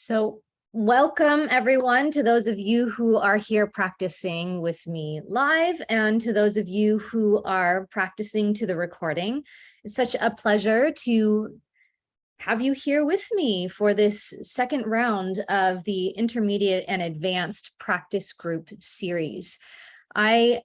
So welcome everyone, to those of you who are here practicing with me live and to those of you who are practicing to the recording. It's such a pleasure to have you here with me for this second round of the intermediate and advanced practice group series. I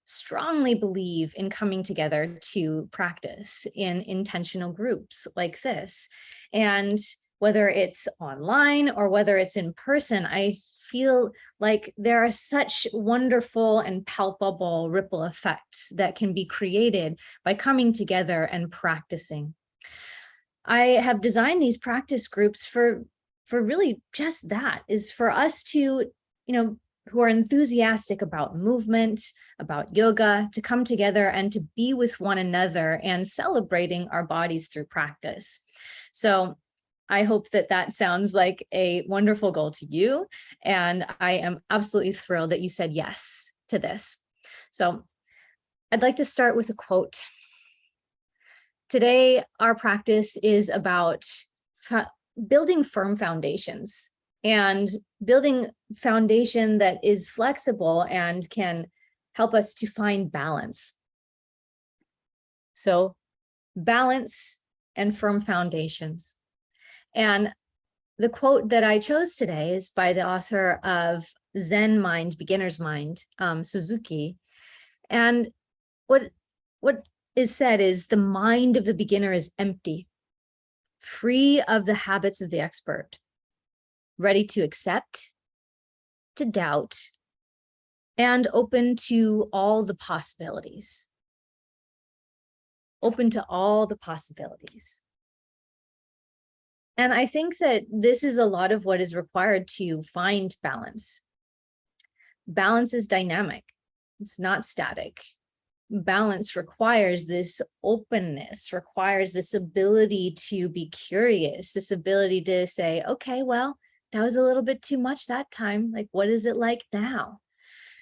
strongly believe in coming together to practice in intentional groups like this. And whether it's online or whether it's in person, I feel like there are such wonderful and palpable ripple effects that can be created by coming together and practicing. I have designed these practice groups for really just that, is for us to, who are enthusiastic about movement, about yoga, to come together and to be with one another and celebrating our bodies through practice. So I hope that that sounds like a wonderful goal to you. And I am absolutely thrilled that you said yes to this. So I'd like to start with a quote. Today, our practice is about building firm foundations and building foundation that is flexible and can help us to find balance. So balance and firm foundations. And the quote that I chose today is by the author of Zen Mind, Beginner's Mind, Suzuki. And what is said is the mind of the beginner is empty, free of the habits of the expert, ready to accept, to doubt, and open to all the possibilities. Open to all the possibilities. And I think that this is a lot of what is required to find balance. Balance is dynamic. It's not static. Balance requires this openness, requires this ability to be curious, this ability to say, okay, well, that was a little bit too much that time. Like, what is it like now?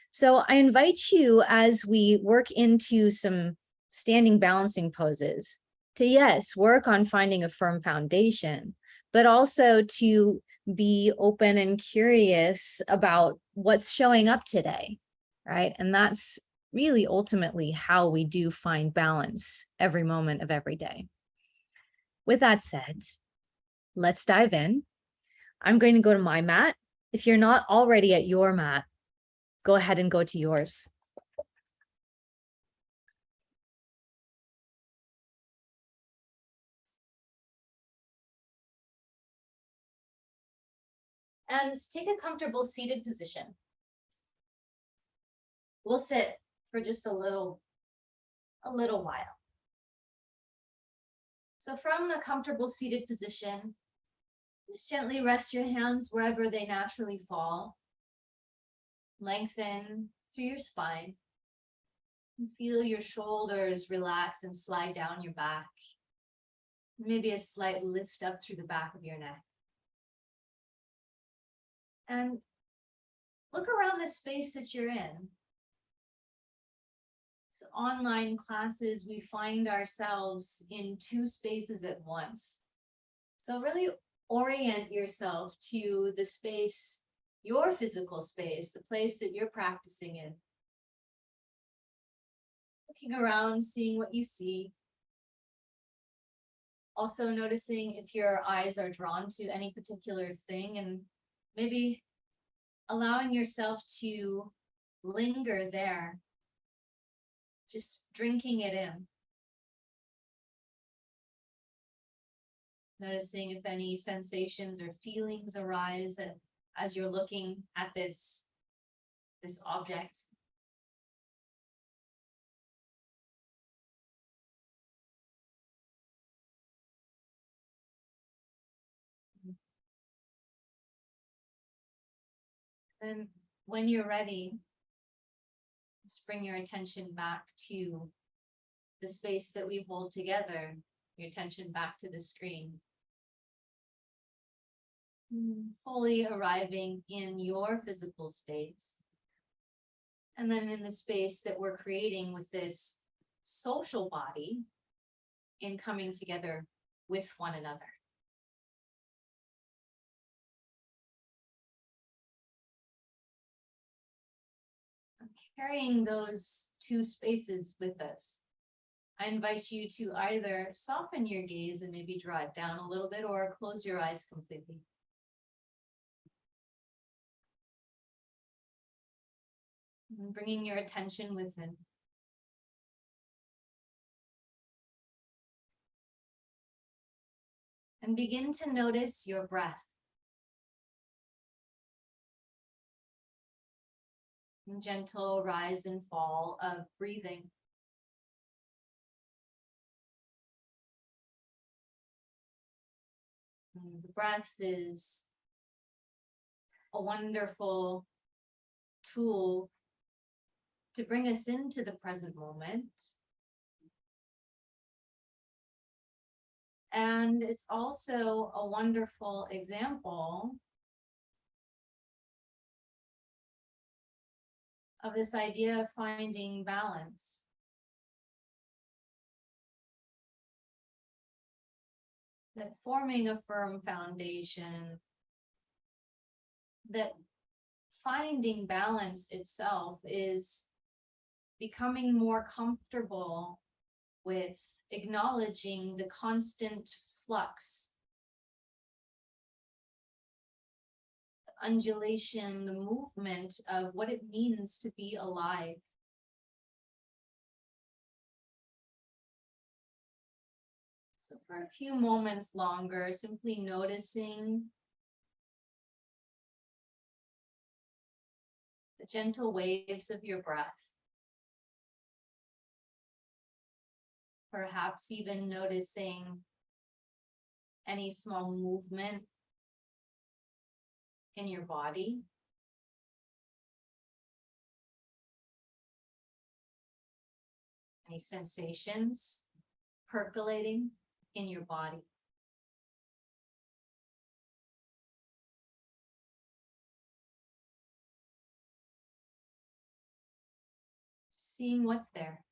So I invite you, as we work into some standing balancing poses, to, yes, work on finding a firm foundation, but also to be open and curious about what's showing up today, right? And that's really ultimately how we do find balance every moment of every day. With that said, let's dive in. I'm going to go to my mat. If you're not already at your mat, go ahead and go to yours. And take a comfortable seated position. We'll sit for just a little while. So from a comfortable seated position, just gently rest your hands wherever they naturally fall. Lengthen through your spine. And feel your shoulders relax and slide down your back. Maybe a slight lift up through the back of your neck. And look around the space that you're in. So online classes, we find ourselves in two spaces at once. So really orient yourself to the space, your physical space, the place that you're practicing in. Looking around, seeing what you see. Also noticing if your eyes are drawn to any particular thing, and maybe allowing yourself to linger there, just drinking it in. Noticing if any sensations or feelings arise as you're looking at this object. Then when you're ready, just bring your attention back to the space that we hold together, your attention back to the screen. Fully arriving in your physical space. And then in the space that we're creating with this social body in coming together with one another. carrying those two spaces with us. I invite you to either soften your gaze and maybe draw it down a little bit, or close your eyes completely. And bringing your attention within. And begin to notice your breath. And gentle rise and fall of breathing. And the breath is a wonderful tool to bring us into the present moment. And it's also a wonderful example of this idea of finding balance. That forming a firm foundation, that finding balance itself is becoming more comfortable with acknowledging the constant flux, the undulation, the movement of what it means to be alive. So for a few moments longer, simply noticing the gentle waves of your breath. Perhaps even noticing any small movement in your body. Any sensations percolating in your body. Seeing what's there.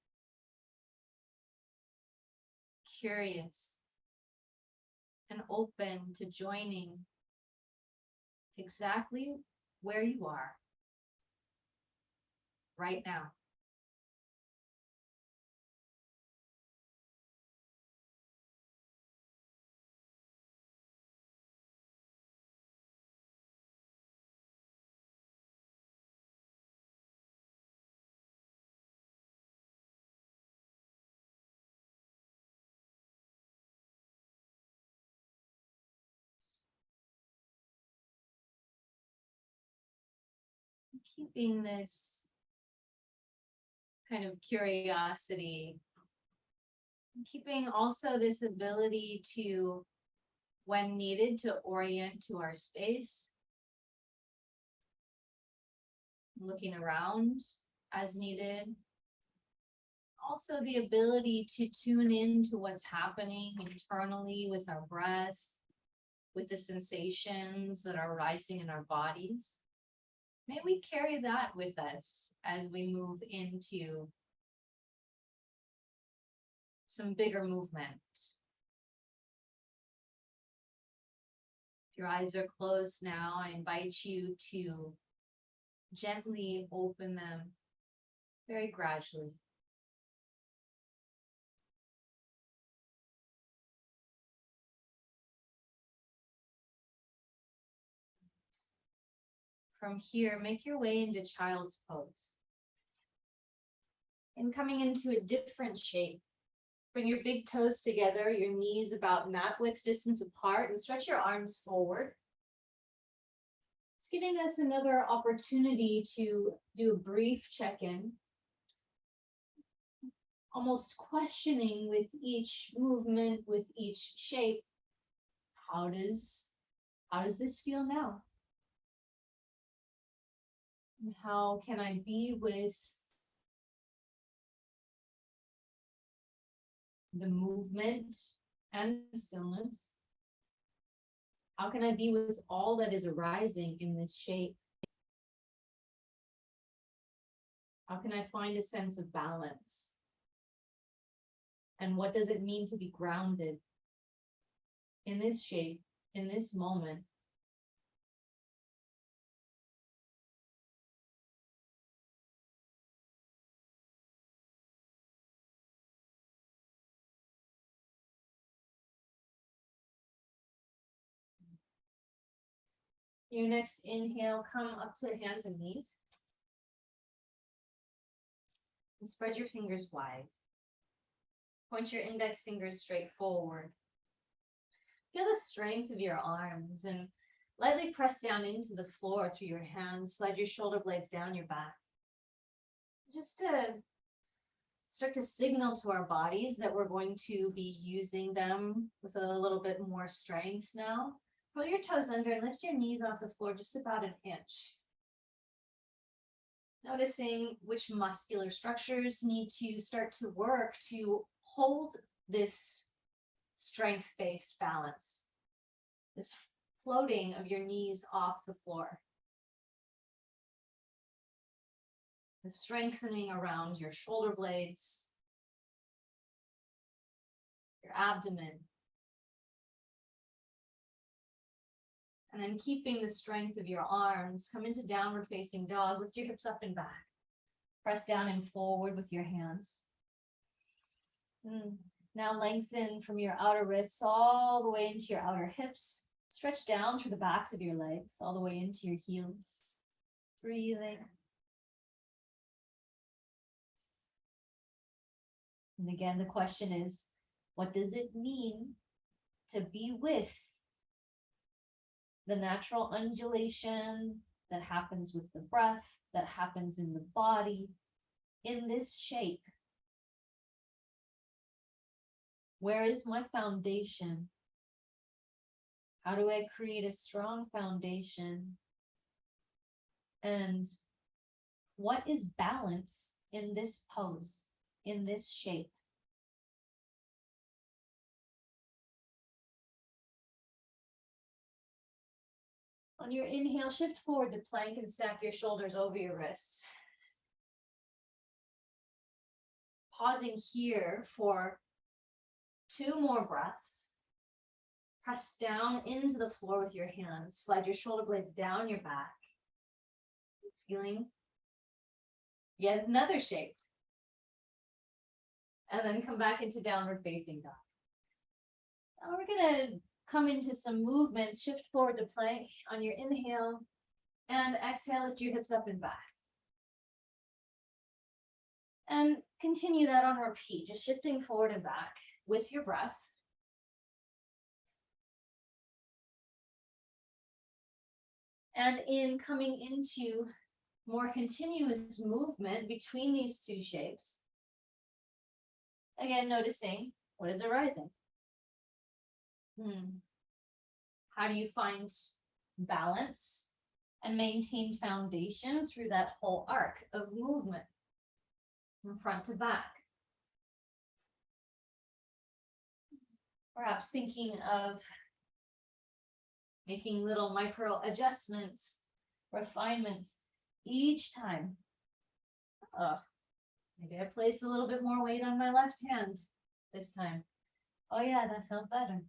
Curious and open to joining exactly where you are right now. Keeping this kind of curiosity, keeping also this ability to, when needed, to orient to our space, looking around as needed. Also the ability to tune in to what's happening internally with our breath, with the sensations that are rising in our bodies. May we carry that with us as we move into some bigger movement. If your eyes are closed now, I invite you to gently open them very gradually. From here, make your way into child's pose. And coming into a different shape, bring your big toes together, your knees about mat width distance apart, and stretch your arms forward. It's giving us another opportunity to do a brief check-in, almost questioning with each movement, with each shape, how does this feel now? And how can I be with the movement and stillness? How can I be with all that is arising in this shape? How can I find a sense of balance? And what does it mean to be grounded in this shape, in this moment? Your next inhale, come up to hands and knees. And spread your fingers wide. Point your index fingers straight forward. Feel the strength of your arms and lightly press down into the floor through your hands. Slide your shoulder blades down your back. Just to start to signal to our bodies that we're going to be using them with a little bit more strength now. Pull your toes under and lift your knees off the floor just about an inch. Noticing which muscular structures need to start to work to hold this strength-based balance, this floating of your knees off the floor, the strengthening around your shoulder blades, your abdomen, and then keeping the strength of your arms. Come into downward facing dog. Lift your hips up and back. Press down and forward with your hands. Now lengthen from your outer wrists all the way into your outer hips. Stretch down through the backs of your legs, all the way into your heels. Breathing. And again, the question is, what does it mean to be with the natural undulation that happens with the breath, that happens in the body, in this shape? Where is my foundation? How do I create a strong foundation? And what is balance in this pose, in this shape? On your inhale, shift forward to plank and stack your shoulders over your wrists. Pausing here for 2 more breaths. Press down into the floor with your hands. Slide your shoulder blades down your back. Feeling yet another shape. And then come back into downward facing dog. Now we're going to come into some movements. Shift forward to plank on your inhale, and exhale, lift your hips up and back. And continue that on repeat, just shifting forward and back with your breath. And in coming into more continuous movement between these 2 shapes, again, noticing what is arising. How do you find balance and maintain foundation through that whole arc of movement from front to back? Perhaps thinking of making little micro adjustments, refinements each time. Maybe I place a little bit more weight on my left hand this time. Oh yeah, that felt better.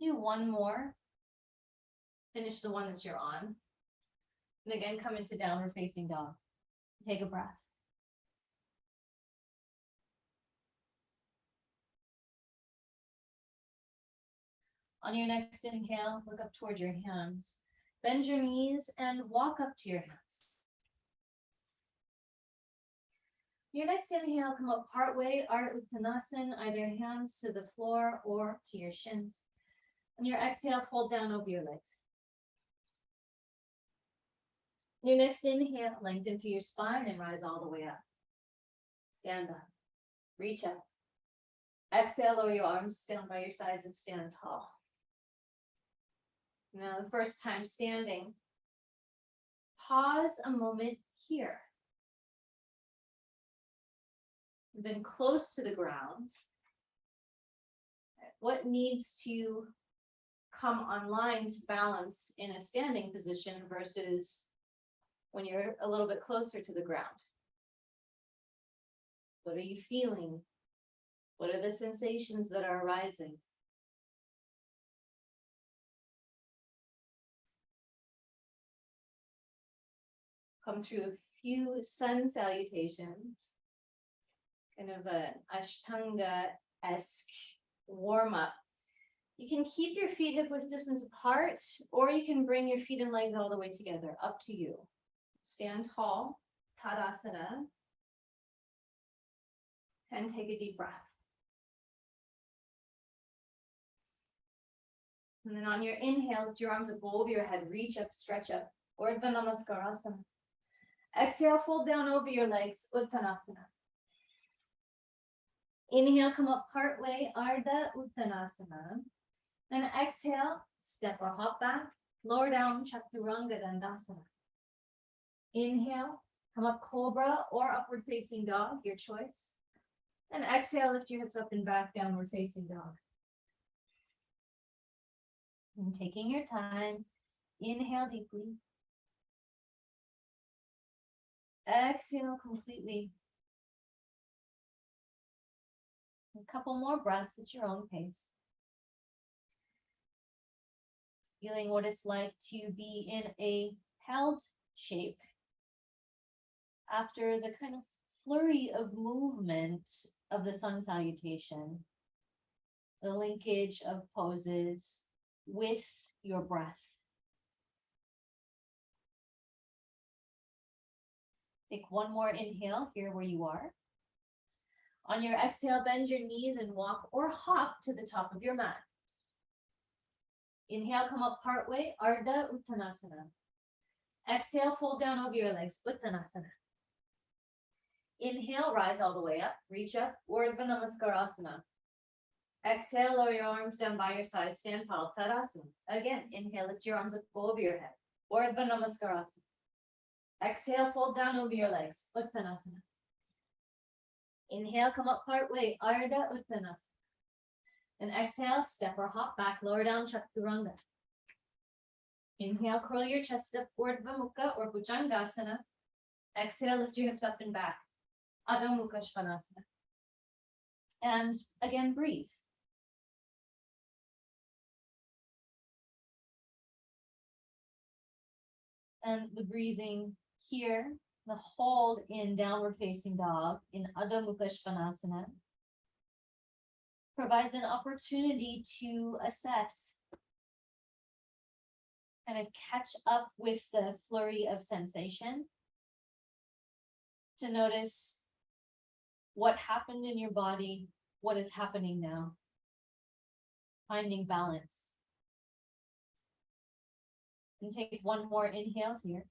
Do 1 more. Finish the one that you're on. And again, come into downward facing dog. Take a breath. On your next inhale, look up towards your hands. Bend your knees and walk up to your hands. Your next inhale, come up partway, Ardha Uttanasana, either hands to the floor or to your shins. On your exhale, fold down over your legs. Your next inhale, lengthen through your spine and rise all the way up. Stand up. Reach up. Exhale, lower your arms down by your sides and stand tall. Now, the first time standing, pause a moment here. You've been close to the ground. What needs to come online to balance in a standing position versus when you're a little bit closer to the ground? What are you feeling? What are the sensations that are arising? Come through a few sun salutations. kind of an Ashtanga-esque warm-up. You can keep your feet hip-width distance apart, or you can bring your feet and legs all the way together, up to you. Stand tall, Tadasana, and take a deep breath. And then on your inhale, lift your arms up over your head, reach up, stretch up, Urdhva Namaskarasana. Exhale, fold down over your legs, Uttanasana. Inhale, come up part way, Ardha Uttanasana. Then exhale, step or hop back, lower down, Chaturanga Dandasana. Inhale, come up Cobra or upward facing dog, your choice. And exhale, lift your hips up and back, downward facing dog. And taking your time, inhale deeply. Exhale completely. A couple more breaths at your own pace. Feeling what it's like to be in a held shape after the kind of flurry of movement of the sun salutation, the linkage of poses with your breath. Take one more inhale here where you are. On your exhale, bend your knees and walk or hop to the top of your mat. Inhale, come up part way, Ardha Uttanasana. Exhale, fold down over your legs, Uttanasana. Inhale, rise all the way up, reach up, Urdhva Namaskarasana. Exhale, lower your arms down by your side, stand tall, Tadasana. Again, inhale, lift your arms up over your head, Urdhva Namaskarasana. Exhale, fold down over your legs, Uttanasana. Inhale, come up part way, Ardha Uttanasana. And exhale, step or hop back, lower down, Chaturanga. Inhale, curl your chest up, Urdhva Mukha or Bhujangasana. Exhale, lift your hips up and back, Adho Mukha Svanasana. And again, breathe. And the breathing here, the hold in downward facing dog in Adho Mukha Svanasana provides an opportunity to assess, kind of catch up with the flurry of sensation, to notice what happened in your body, what is happening now, finding balance. And take one more inhale here.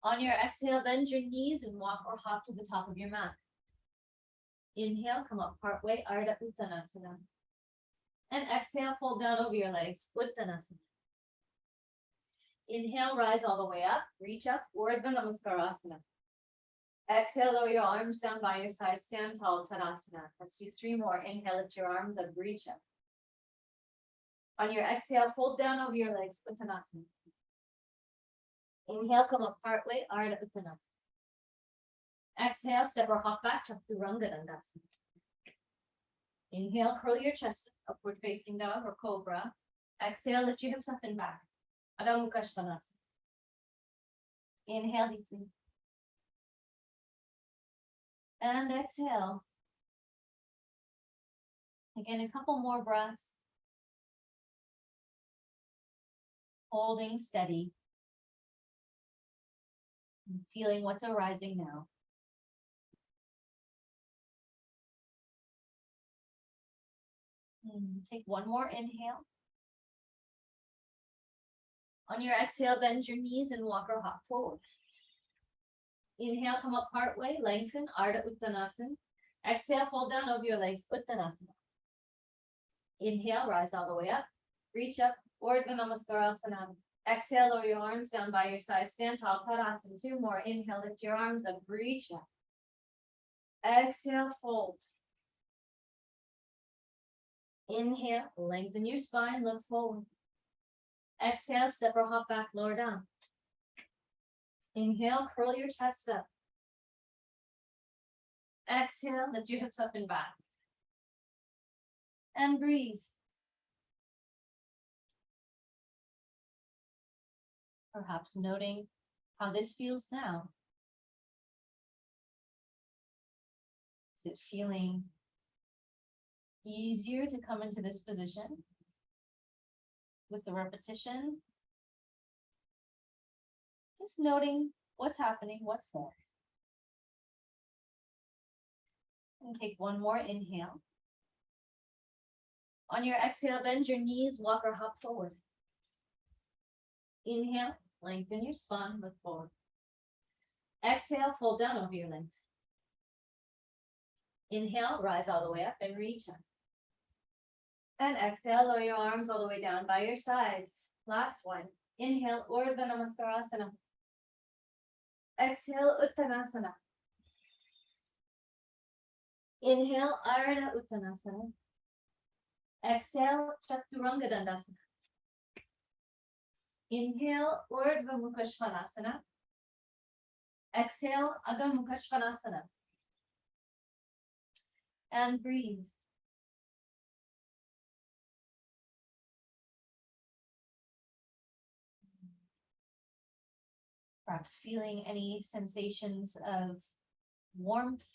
On your exhale, bend your knees and walk or hop to the top of your mat. Inhale, come up part way, Ardha Uttanasana. And exhale, fold down over your legs, Uttanasana. Inhale, rise all the way up, reach up, Urdhva Namaskarasana. Exhale, lower your arms down by your side, stand tall, Tadasana. Let's do 3 more. Inhale, lift your arms up, reach up. On your exhale, fold down over your legs, Uttanasana. Inhale, come up part way, Ardha Uttanasana. Exhale, step or hop back, Chaturanga Dandasana. Inhale, curl your chest, upward facing dog or cobra. Exhale, lift your hips up and back, Adho Mukha Svanasana. Inhale deeply. And exhale. Again, a couple more breaths. Holding steady. And feeling what's arising now. And take one more inhale. On your exhale, bend your knees and walk or hop forward. Inhale, come up part way, lengthen, Ardha Uttanasana. Exhale, fold down over your legs, Uttanasana. Inhale, rise all the way up, reach up, Urdhva Namaskarasana. Exhale, lower your arms down by your side, stand tall, Tadasana. 2 more. Inhale, lift your arms up, reach up. Exhale, fold. Inhale, lengthen your spine, look forward. Exhale, step or hop back, lower down. Inhale, curl your chest up. Exhale, lift your hips up and back. And breathe. Perhaps noting how this feels now. Is it feeling easier to come into this position with the repetition? Just noting what's happening, what's there. And take one more inhale. On your exhale, bend your knees, walk or hop forward. Inhale, lengthen your spine, look forward. Exhale, fold down over your legs. Inhale, rise all the way up and reach up. And exhale, lower your arms all the way down by your sides. Last one. Inhale, Urdhva Namaskarasana. Exhale, Uttanasana. Inhale, Ardha Uttanasana. Exhale, Chaturanga Dandasana. Inhale, Urdhva Mukha Svanasana. Exhale, Adho Mukha Svanasana. And breathe. Perhaps feeling any sensations of warmth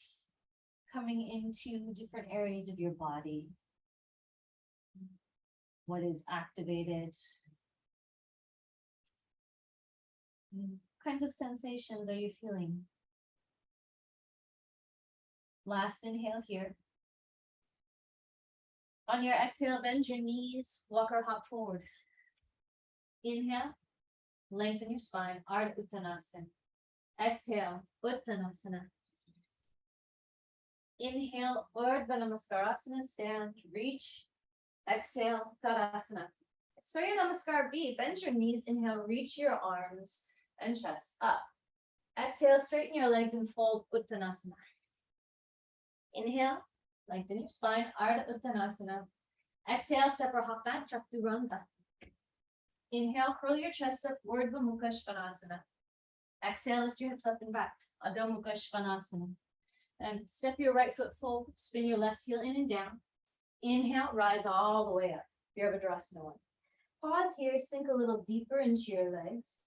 coming into different areas of your body. What is activated? What kinds of sensations are you feeling? Last inhale here. On your exhale, bend your knees, walk or hop forward. Inhale, lengthen your spine, Ardha Uttanasana. Exhale, Uttanasana. Inhale, Urdhva Namaskarasana, stand, reach. Exhale, Tadasana. Surya Namaskar B, bend your knees, inhale, reach your arms and chest up. Exhale, straighten your legs and fold Uttanasana. Inhale, lengthen your spine, Ardha Uttanasana. Exhale, step or hop back, Chaturanga. Inhale, curl your chest up, Urdhva Mukha Svanasana. Exhale, lift your hips up and back, Adho Mukha Svanasana. And step your right foot forward, spin your left heel in and down. Inhale, rise all the way up, Virabhadrasana 1. Pause here, sink a little deeper into your legs.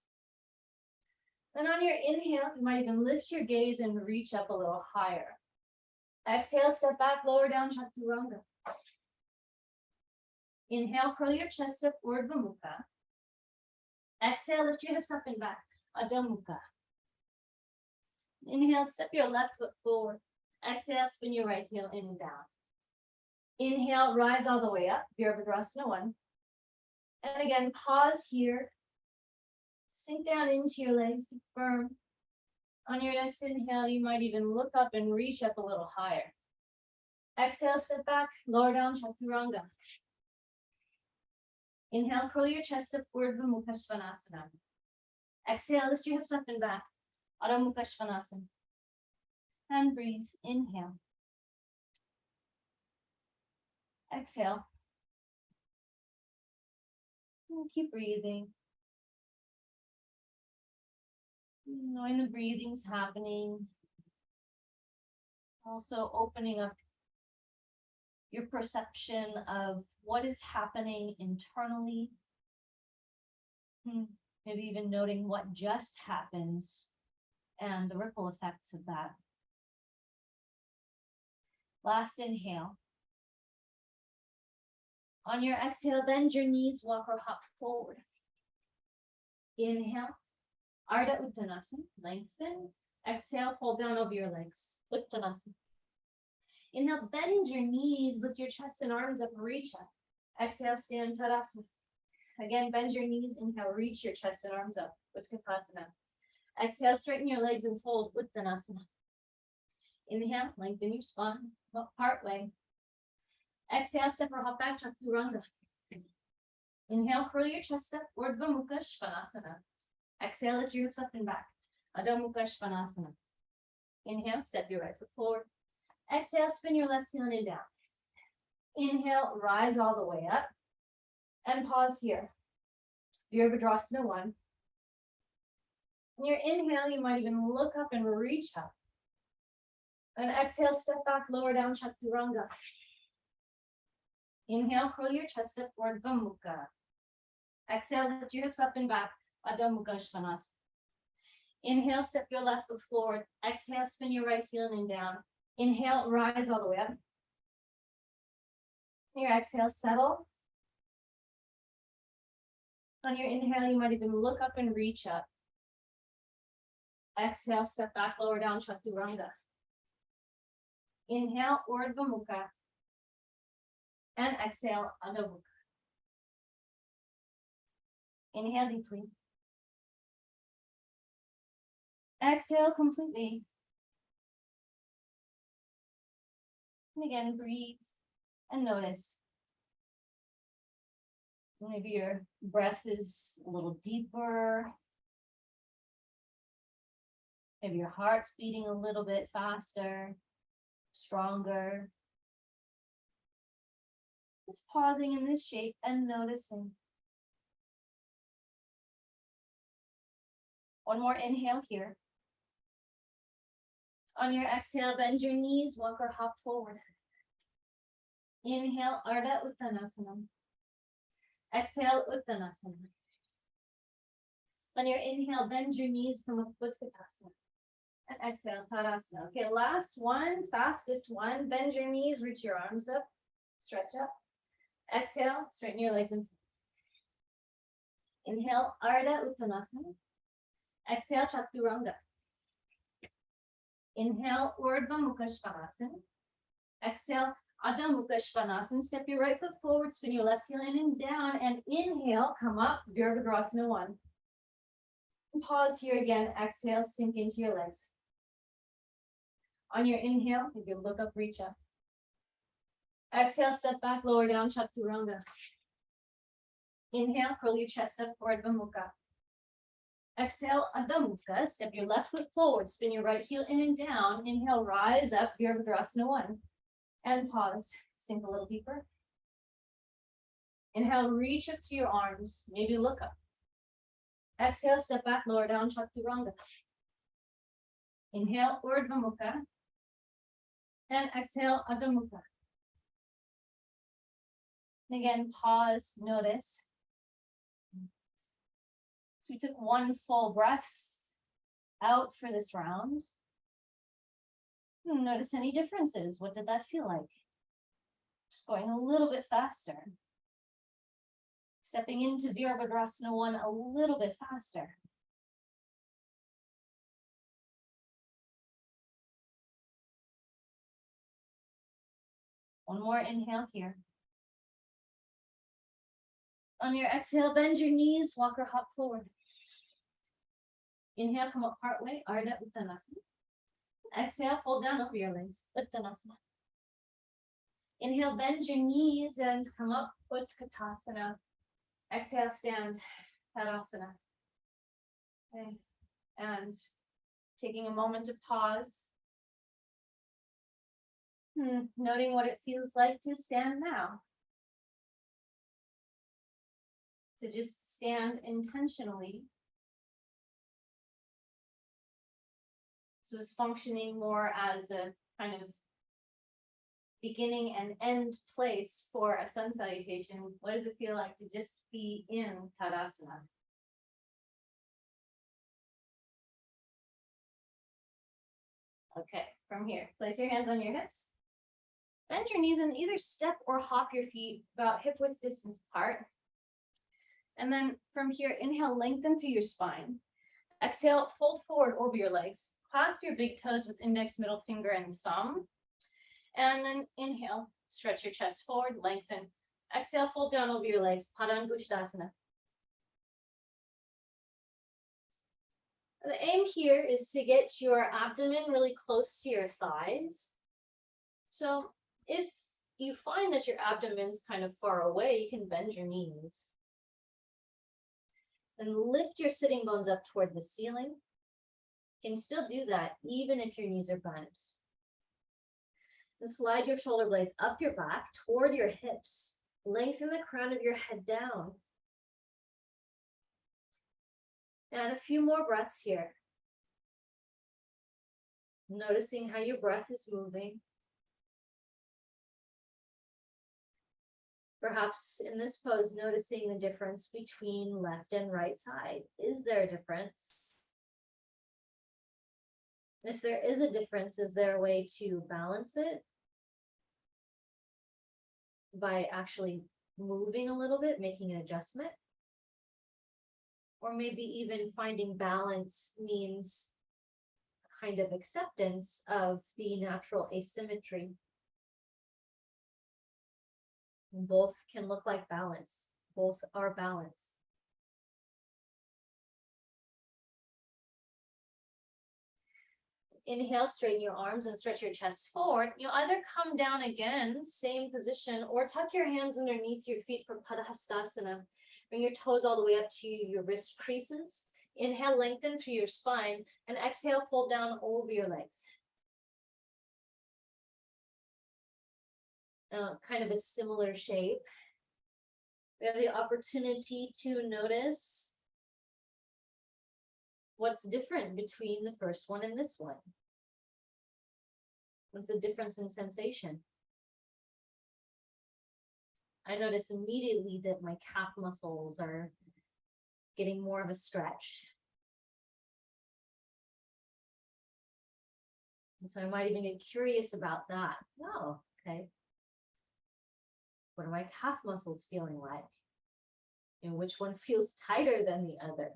Then on your inhale, you might even lift your gaze and reach up a little higher. Exhale, step back, lower down, Chaturanga. Inhale, curl your chest up, Urdhva Mukha. Exhale, lift your hips up and back, Adho Mukha. Inhale, step your left foot forward. Exhale, spin your right heel in and down. Inhale, rise all the way up, Virabhadrasana 1. And again, pause here. Sink down into your legs, firm. On your next inhale, you might even look up and reach up a little higher. Exhale, step back, lower down, Chaturanga. Inhale, curl your chest up, Urdhva Mukha Svanasana. Exhale, lift your hips up and back, Adho Mukha Svanasana. And breathe, inhale. Exhale. And keep breathing. Knowing the breathing's happening. Also opening up your perception of what is happening internally. Maybe even noting what just happened and the ripple effects of that. Last inhale. On your exhale, bend your knees, walk or hop forward. Inhale, Ardha Uttanasana, lengthen. Exhale, fold down over your legs, Uttanasana. Inhale, bend your knees, lift your chest and arms up, reach up. Exhale, stand Tadasana. Again, bend your knees, inhale, reach your chest and arms up, Utkatasana. Exhale, straighten your legs and fold, Uttanasana. Inhale, lengthen your spine, part way. Exhale, step or hop back, Chaturanga. Inhale, curl your chest up, Urdhva Mukha Svanasana. Exhale, lift your hips up and back, Adho Mukha Svanasana. Inhale, step your right foot forward. Exhale, spin your left heel in and down. Inhale, rise all the way up. And pause here. Virabhadrasana 1. In your inhale, you might even look up and reach up. Then exhale, step back, lower down, Chaturanga. Inhale, curl your chest up, Urdhva Mukha. Exhale, lift your hips up and back, Adho Mukha Svanasana. Inhale, step your left foot forward. Exhale, spin your right heel in and down. Inhale, rise all the way up. Your exhale, settle. On your inhale, you might even look up and reach up. Exhale, step back, lower down, Chaturanga. Inhale, Urdhva Mukha. And exhale, Adho Mukha. Inhale deeply. Exhale completely. And again, breathe and notice. Maybe your breath is a little deeper. Maybe your heart's beating a little bit faster, stronger. Just pausing in this shape and noticing. One more inhale here. On your exhale, bend your knees, walk or hop forward. Inhale, Ardha Uttanasana. Exhale, Uttanasana. On your inhale, bend your knees, come up, Utkatasana. And exhale, Tadasana. Okay, last one, fastest one. Bend your knees, reach your arms up, stretch up. Exhale, straighten your legs and feet. Inhale, Ardha Uttanasana. Exhale, Chaturanga. Inhale, Urdhva Mukha Svanasana. Exhale, Adho Mukha Svanasana. Step your right foot forward, spin your left heel in and down, and inhale, come up, Virabhadrasana 1. And pause here again, exhale, sink into your legs. On your inhale, maybe look up, reach up. Exhale, step back, lower down, Chaturanga. Inhale, curl your chest up, Urdhva Mukha. Exhale, Adho Mukha. Step your left foot forward, spin your right heel in and down. Inhale, rise up, Virabhadrasana 1. And pause, sink a little deeper. Inhale, reach up to your arms, maybe look up. Exhale, step back, lower down, Chaturanga. Inhale, Urdhva Mukha. And exhale, Adho Mukha. And again, pause, notice. So we took one full breath out for this round. Notice any differences. What did that feel like? Just going a little bit faster. Stepping into Virabhadrasana 1 a little bit faster. One more inhale here. On your exhale, bend your knees, walk or hop forward. Inhale, come up partway, Ardha Uttanasana. Exhale, fold down over your legs, Uttanasana. Inhale, bend your knees and come up, Utkatasana. Exhale, stand, Tadasana. Okay. And taking a moment to pause. Noting what it feels like to stand now. To just stand intentionally. So it's functioning more as a kind of beginning and end place for a sun salutation. What does it feel like to just be in Tadasana? Okay, from here, place your hands on your hips. Bend your knees and either step or hop your feet about hip width distance apart. And then from here, inhale, lengthen through your spine. Exhale, fold forward over your legs. Clasp your big toes with index, middle finger, and thumb. And then inhale, stretch your chest forward, lengthen. Exhale, fold down over your legs, Padangushtasana. The aim here is to get your abdomen really close to your thighs. So if you find that your abdomen's kind of far away, you can bend your knees. Then lift your sitting bones up toward the ceiling. You can still do that even if your knees are bent. And slide your shoulder blades up your back toward your hips. Lengthen the crown of your head down. And a few more breaths here. Noticing how your breath is moving. Perhaps in this pose, noticing the difference between left and right side. Is there a difference? If there is a difference, is there a way to balance it by actually moving a little bit, making an adjustment? Or maybe even finding balance means a kind of acceptance of the natural asymmetry. Both can look like balance. Both are balance. Inhale, straighten your arms and stretch your chest forward. You'll either come down again, same position, or tuck your hands underneath your feet for Padahastasana. Bring your toes all the way up to your wrist creases. Inhale, lengthen through your spine, and exhale, fold down over your legs. Kind of a similar shape. We have the opportunity to notice what's different between the first one and this one. What's the difference in sensation? I notice immediately that my calf muscles are getting more of a stretch. And so I might even get curious about that. Oh, okay. What are my calf muscles feeling like? And which one feels tighter than the other?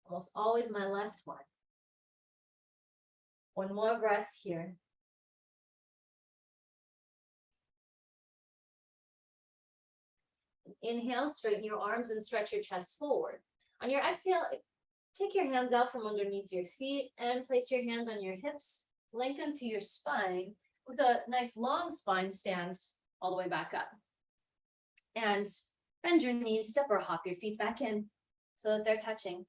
Almost always my left one. One more breath here. Inhale, straighten your arms and stretch your chest forward. On your exhale, take your hands out from underneath your feet and place your hands on your hips. Lengthen through your spine with a nice long spine stand all the way back up. And bend your knees, step or hop your feet back in so that they're touching.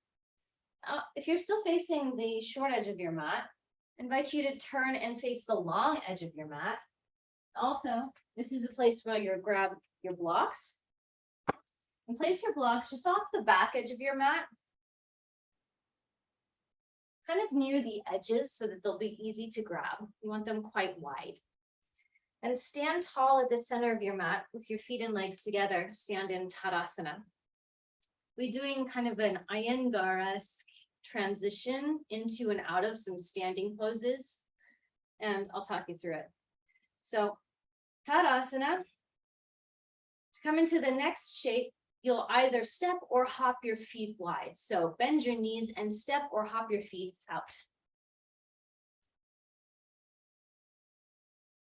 If you're still facing the short edge of your mat, I invite you to turn and face the long edge of your mat. Also, this is the place where you grab your blocks and place your blocks just off the back edge of your mat, kind of near the edges so that they'll be easy to grab. You want them quite wide. And stand tall at the center of your mat with your feet and legs together. Stand in Tadasana. We're doing kind of an Iyengar-esque transition into and out of some standing poses, and I'll talk you through it. So Tadasana, to come into the next shape, you'll either step or hop your feet wide. So bend your knees and step or hop your feet out.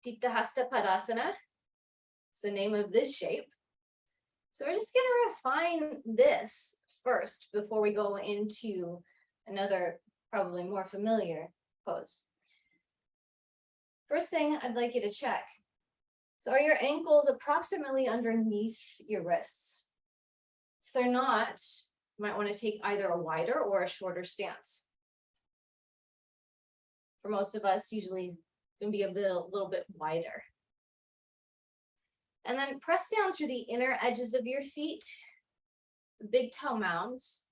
Tiktahasta Padasana is the name of this shape. So we're just going to refine this first before we go into another, probably more familiar pose. First thing I'd like you to check. So are your ankles approximately underneath your wrists? If they're not, you might want to take either a wider or a shorter stance. For most of us, usually going to be a little bit wider. And then press down through the inner edges of your feet, the big toe mounds.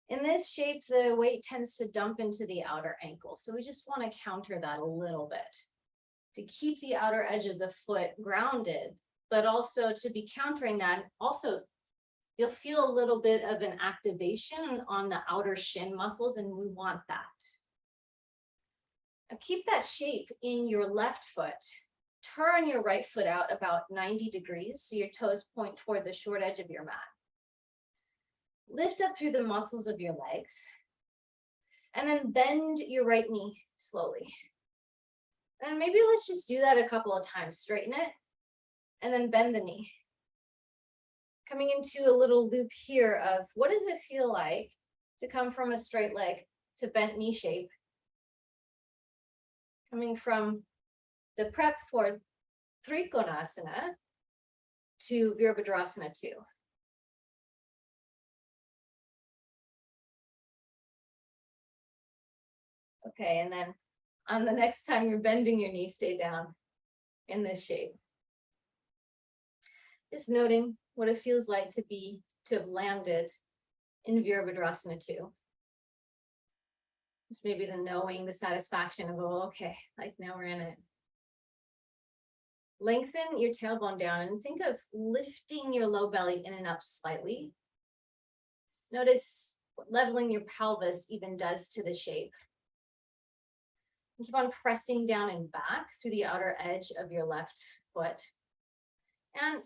In this shape, the weight tends to dump into the outer ankle. So we just want to counter that a little bit to keep the outer edge of the foot grounded, but also to be countering that. Also, you'll feel a little bit of an activation on the outer shin muscles, and we want that. Now keep that shape in your left foot. Turn your right foot out about 90 degrees so your toes point toward the short edge of your mat. Lift up through the muscles of your legs, and then bend your right knee slowly. And maybe let's just do that a couple of times. Straighten it, and then bend the knee. Coming into a little loop here of what does it feel like to come from a straight leg to bent knee shape? Coming from the prep for Trikonasana to Virabhadrasana 2. Okay, and then on the next time you're bending your knee, stay down in this shape. Just noting what it feels like to have landed in Virabhadrasana 2. Just maybe the knowing, the satisfaction of, oh, okay, like now we're in it. Lengthen your tailbone down and think of lifting your low belly in and up slightly. Notice what leveling your pelvis even does to the shape. Keep on pressing down and back through the outer edge of your left foot. And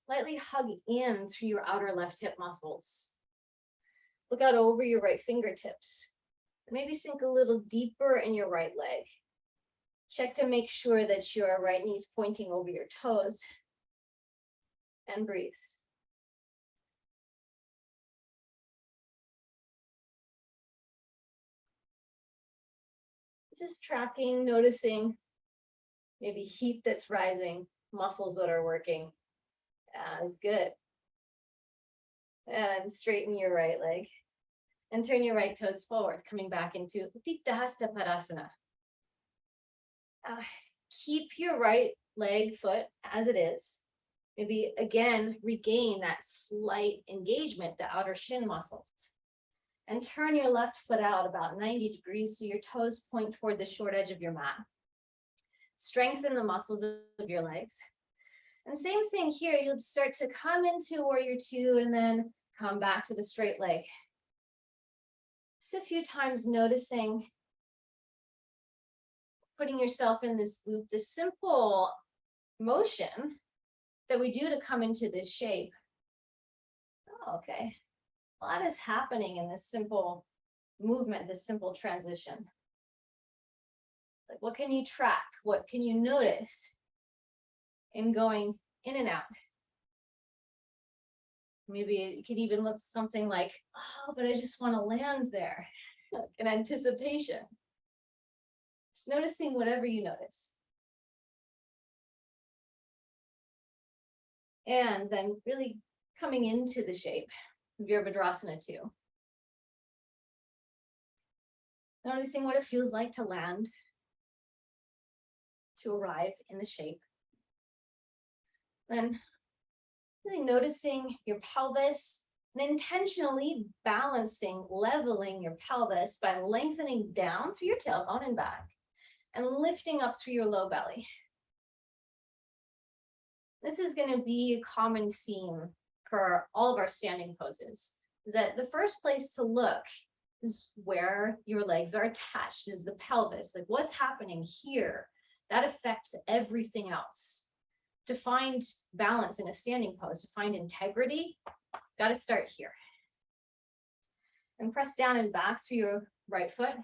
lightly hug in through your outer left hip muscles. Look out over your right fingertips. Maybe sink a little deeper in your right leg. Check to make sure that your right knee is pointing over your toes. And breathe. Just tracking, noticing maybe heat that's rising, muscles that are working. That's good. And straighten your right leg. And turn your right toes forward, coming back into Utthita Hasta Padasana. Keep your right leg, foot as it is. Maybe again, regain that slight engagement, the outer shin muscles. And turn your left foot out about 90 degrees so your toes point toward the short edge of your mat. Strengthen the muscles of your legs. And same thing here, you'll start to come into warrior two and then come back to the straight leg. Just a few times noticing, putting yourself in this loop, this simple motion that we do to come into this shape. Oh, okay. A lot is happening in this simple movement, this simple transition. Like, what can you track? What can you notice in going in and out? Maybe it could even look something like, oh, but I just want to land there, in anticipation. Just noticing whatever you notice. And then really coming into the shape, Virabhadrasana 2. Noticing what it feels like to land, to arrive in the shape. Then really noticing your pelvis and intentionally balancing, leveling your pelvis by lengthening down through your tailbone and back and lifting up through your low belly. This is going to be a common theme for all of our standing poses, that the first place to look is where your legs are attached, is the pelvis. Like, what's happening here? That affects everything else. To find balance in a standing pose, to find integrity, got to start here. And press down and back through your right foot,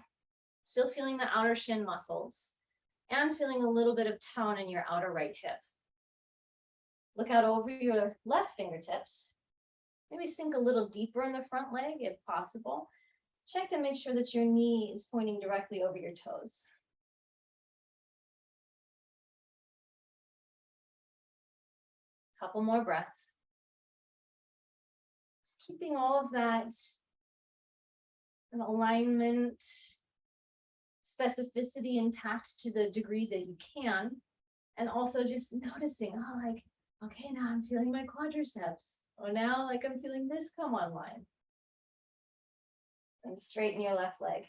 still feeling the outer shin muscles and feeling a little bit of tone in your outer right hip. Look out over your left fingertips. Maybe sink a little deeper in the front leg if possible. Check to make sure that your knee is pointing directly over your toes. Couple more breaths. Just keeping all of that in alignment, specificity intact to the degree that you can. And also just noticing, oh, like, okay, now I'm feeling my quadriceps. Oh, now like I'm feeling this come online. And straighten your left leg.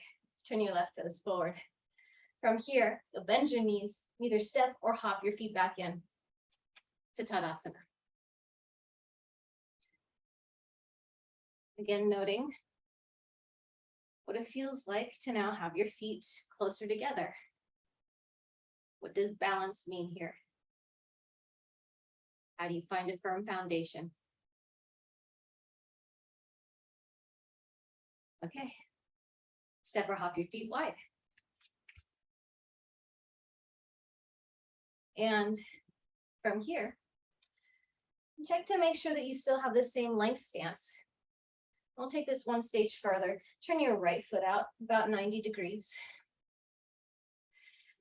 Turn your left toes forward. From here, you'll bend your knees, either step or hop your feet back in to Tadasana. Again, noting what it feels like to now have your feet closer together. What does balance mean here? How do you find a firm foundation? Okay. Step or hop your feet wide. And from here, check to make sure that you still have the same length stance. We'll take this one stage further. Turn your right foot out about 90 degrees.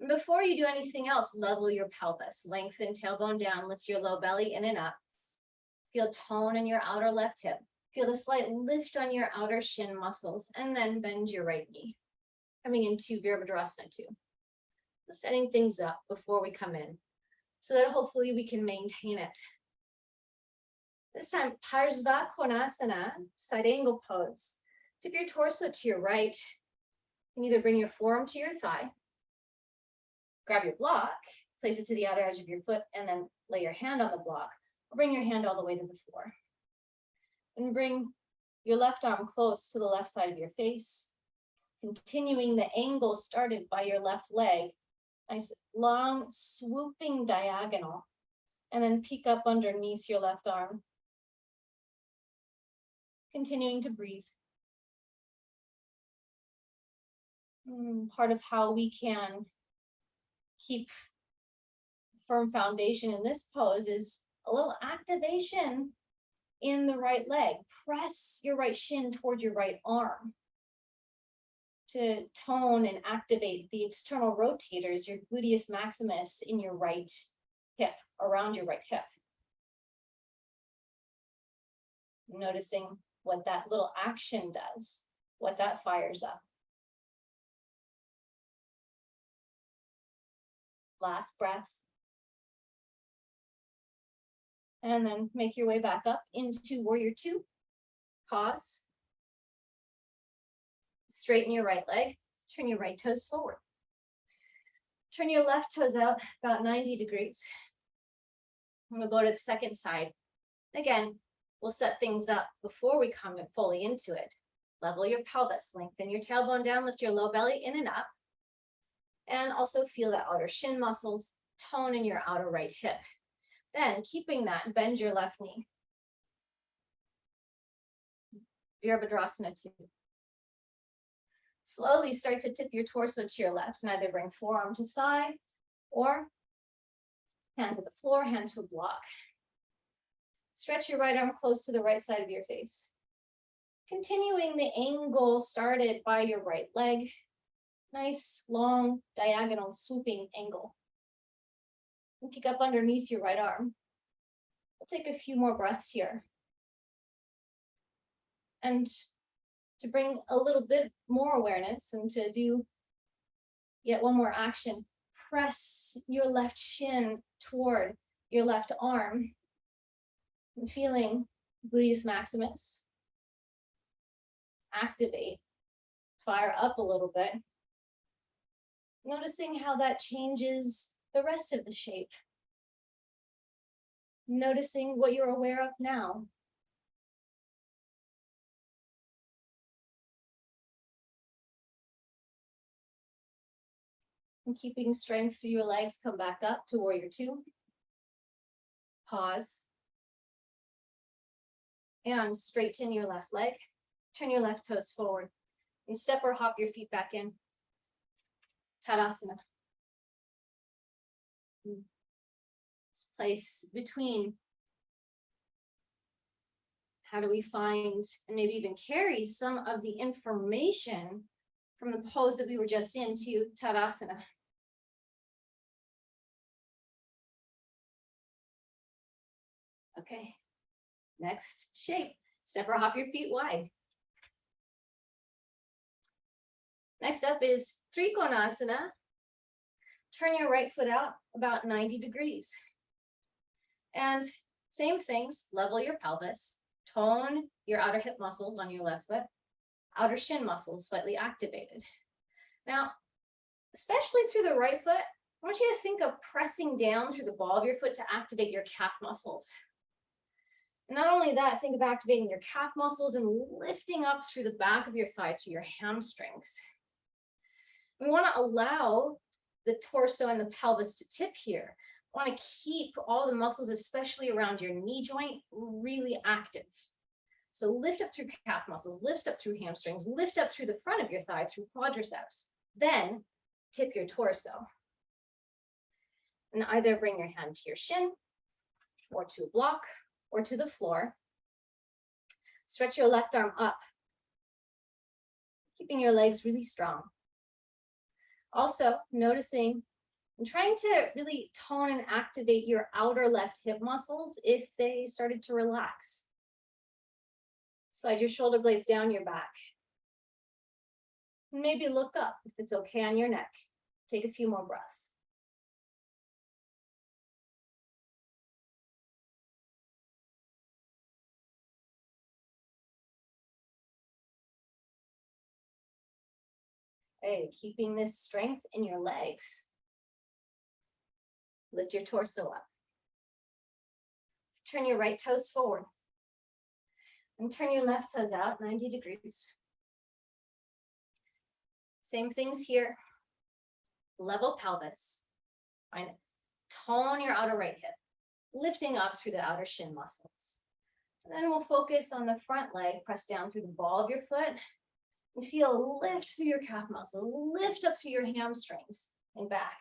And before you do anything else, level your pelvis. Lengthen tailbone down, lift your low belly in and up. Feel tone in your outer left hip. Feel the slight lift on your outer shin muscles, and then bend your right knee. Coming into Virabhadrasana 2. Setting things up before we come in, so that hopefully we can maintain it. This time, Parsva Konasana, side angle pose. Tip your torso to your right. You can either bring your forearm to your thigh, grab your block, place it to the outer edge of your foot, and then lay your hand on the block, or bring your hand all the way to the floor. And bring your left arm close to the left side of your face. Continuing the angle started by your left leg. Nice long swooping diagonal. And then peek up underneath your left arm. Continuing to breathe. Part of how we can keep firm foundation in this pose is a little activation in the right leg. Press your right shin toward your right arm to tone and activate the external rotators, your gluteus maximus in your right hip, around your right hip. Noticing what that little action does, what that fires up. Last breath. And then make your way back up into warrior two. Pause. Straighten your right leg. Turn your right toes forward. Turn your left toes out about 90 degrees. And we'll go to the second side. Again, we'll set things up before we come fully into it. Level your pelvis, lengthen your tailbone down, lift your low belly in and up. And also feel the outer shin muscles, tone in your outer right hip. Then, keeping that, bend your left knee. Virabhadrasana 2. Slowly start to tip your torso to your left, and either bring forearm to thigh or hand to the floor, hand to a block. Stretch your right arm close to the right side of your face. Continuing the angle started by your right leg. Nice, long, diagonal, swooping angle. And peek up underneath your right arm. We'll take a few more breaths here. And to bring a little bit more awareness and to do yet one more action, press your left shin toward your left arm. And feeling gluteus maximus. Activate, fire up a little bit. Noticing how that changes the rest of the shape. Noticing what you're aware of now. And keeping strength through your legs, come back up to warrior two. Pause. And straighten your left leg. Turn your left toes forward. And step or hop your feet back in. Tadasana. This place between. How do we find and maybe even carry some of the information from the pose that we were just in to Tadasana? Okay, next shape. Step or hop your feet wide. Next up is Trikonasana. Turn your right foot out about 90 degrees. And same things, level your pelvis, tone your outer hip muscles on your left foot, outer shin muscles slightly activated. Now, especially through the right foot, I want you to think of pressing down through the ball of your foot to activate your calf muscles. And not only that, think of activating your calf muscles and lifting up through the back of your thighs through your hamstrings. We want to allow the torso and the pelvis to tip here. We want to keep all the muscles, especially around your knee joint, really active. So lift up through calf muscles, lift up through hamstrings, lift up through the front of your thigh, through quadriceps. Then tip your torso. And either bring your hand to your shin or to a block or to the floor. Stretch your left arm up, keeping your legs really strong. Also noticing and trying to really tone and activate your outer left hip muscles if they started to relax. Slide your shoulder blades down your back. Maybe look up if it's okay on your neck. Take a few more breaths. Okay, keeping this strength in your legs. Lift your torso up. Turn your right toes forward. And turn your left toes out 90 degrees. Same things here. Level pelvis. Find it. Tone your outer right hip, lifting up through the outer shin muscles. And then we'll focus on the front leg. Press down through the ball of your foot and feel a lift through your calf muscle, lift up through your hamstrings and back.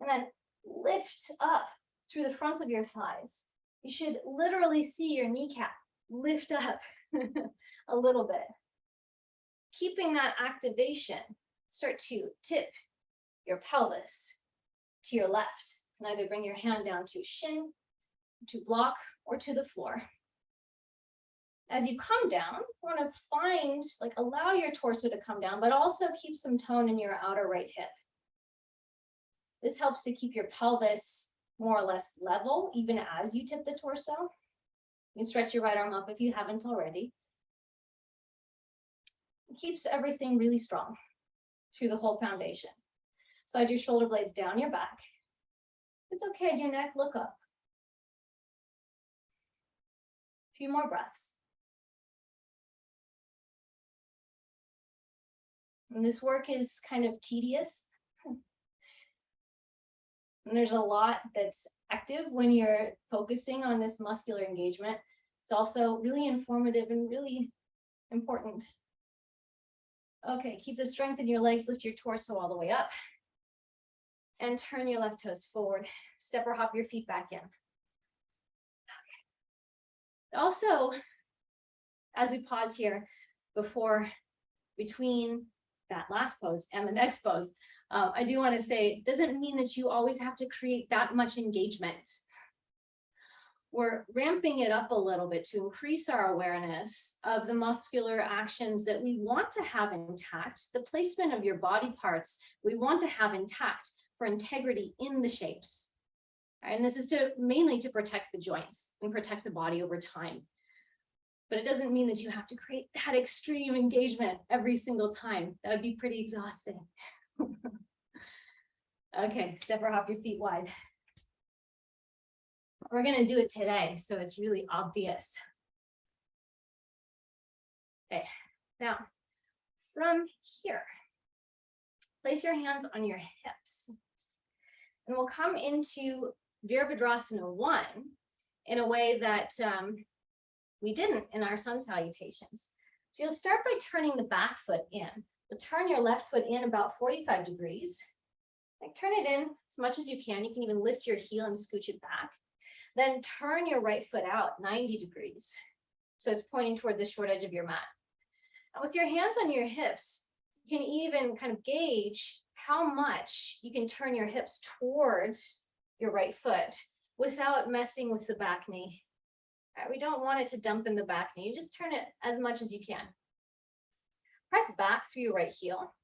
And then lift up through the fronts of your thighs. You should literally see your kneecap lift up a little bit. Keeping that activation, start to tip your pelvis to your left. And either bring your hand down to shin, to block, or to the floor. As you come down, you want to find, allow your torso to come down, but also keep some tone in your outer right hip. This helps to keep your pelvis more or less level, even as you tip the torso. You can stretch your right arm up if you haven't already. It keeps everything really strong through the whole foundation. Slide your shoulder blades down your back. It's okay, your neck, look up. A few more breaths. And this work is kind of tedious. And there's a lot that's active when you're focusing on this muscular engagement. It's also really informative and really important. Okay, keep the strength in your legs, lift your torso all the way up. And turn your left toes forward. Step or hop your feet back in. Okay. Also, as we pause here between that last pose and the next pose, I do want to say, it doesn't mean that you always have to create that much engagement. We're ramping it up a little bit to increase our awareness of the muscular actions that we want to have intact, the placement of your body parts we want to have intact for integrity in the shapes. And this is mainly to protect the joints and protect the body over time. But it doesn't mean that you have to create that extreme engagement every single time. That would be pretty exhausting. Okay, step or hop your feet wide. We're going to do it today, so it's really obvious. Okay, now from here, place your hands on your hips. And we'll come into Virabhadrasana 1 in a way that we didn't in our sun salutations. So you'll start by turning the back foot in. You'll turn your left foot in about 45 degrees. Turn it in as much as you can. You can even lift your heel and scooch it back. Then turn your right foot out 90 degrees. So it's pointing toward the short edge of your mat. And with your hands on your hips, you can even kind of gauge how much you can turn your hips towards your right foot without messing with the back knee. Right, we don't want it to dump in the back knee. You just turn it as much as you can. Press back through your right heel.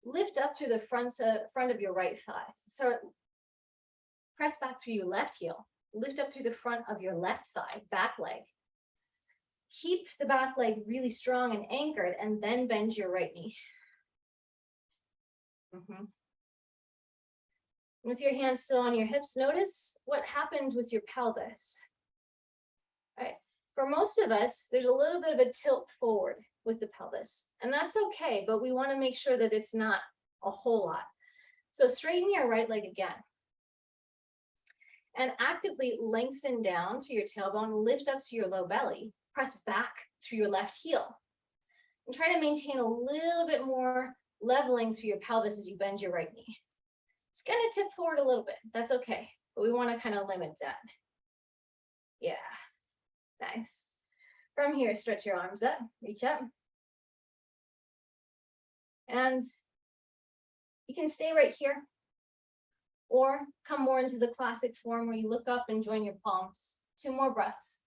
Lift up through the front of your right thigh. So press back through your left heel. Lift up through the front of your left thigh, back leg. Keep the back leg really strong and anchored, and then bend your right knee. With your hands still on your hips, notice what happened with your pelvis. All right. For most of us, there's a little bit of a tilt forward with the pelvis, and that's okay, but we want to make sure that it's not a whole lot. So straighten your right leg again. And actively lengthen down through your tailbone, lift up to your low belly, press back through your left heel. And try to maintain a little bit more leveling through your pelvis as you bend your right knee. It's going to tip forward a little bit. That's okay. But we want to kind of limit that. Yeah. Nice. From here, stretch your arms up, reach up. And you can stay right here or come more into the classic form where you look up and join your palms. 2 more breaths.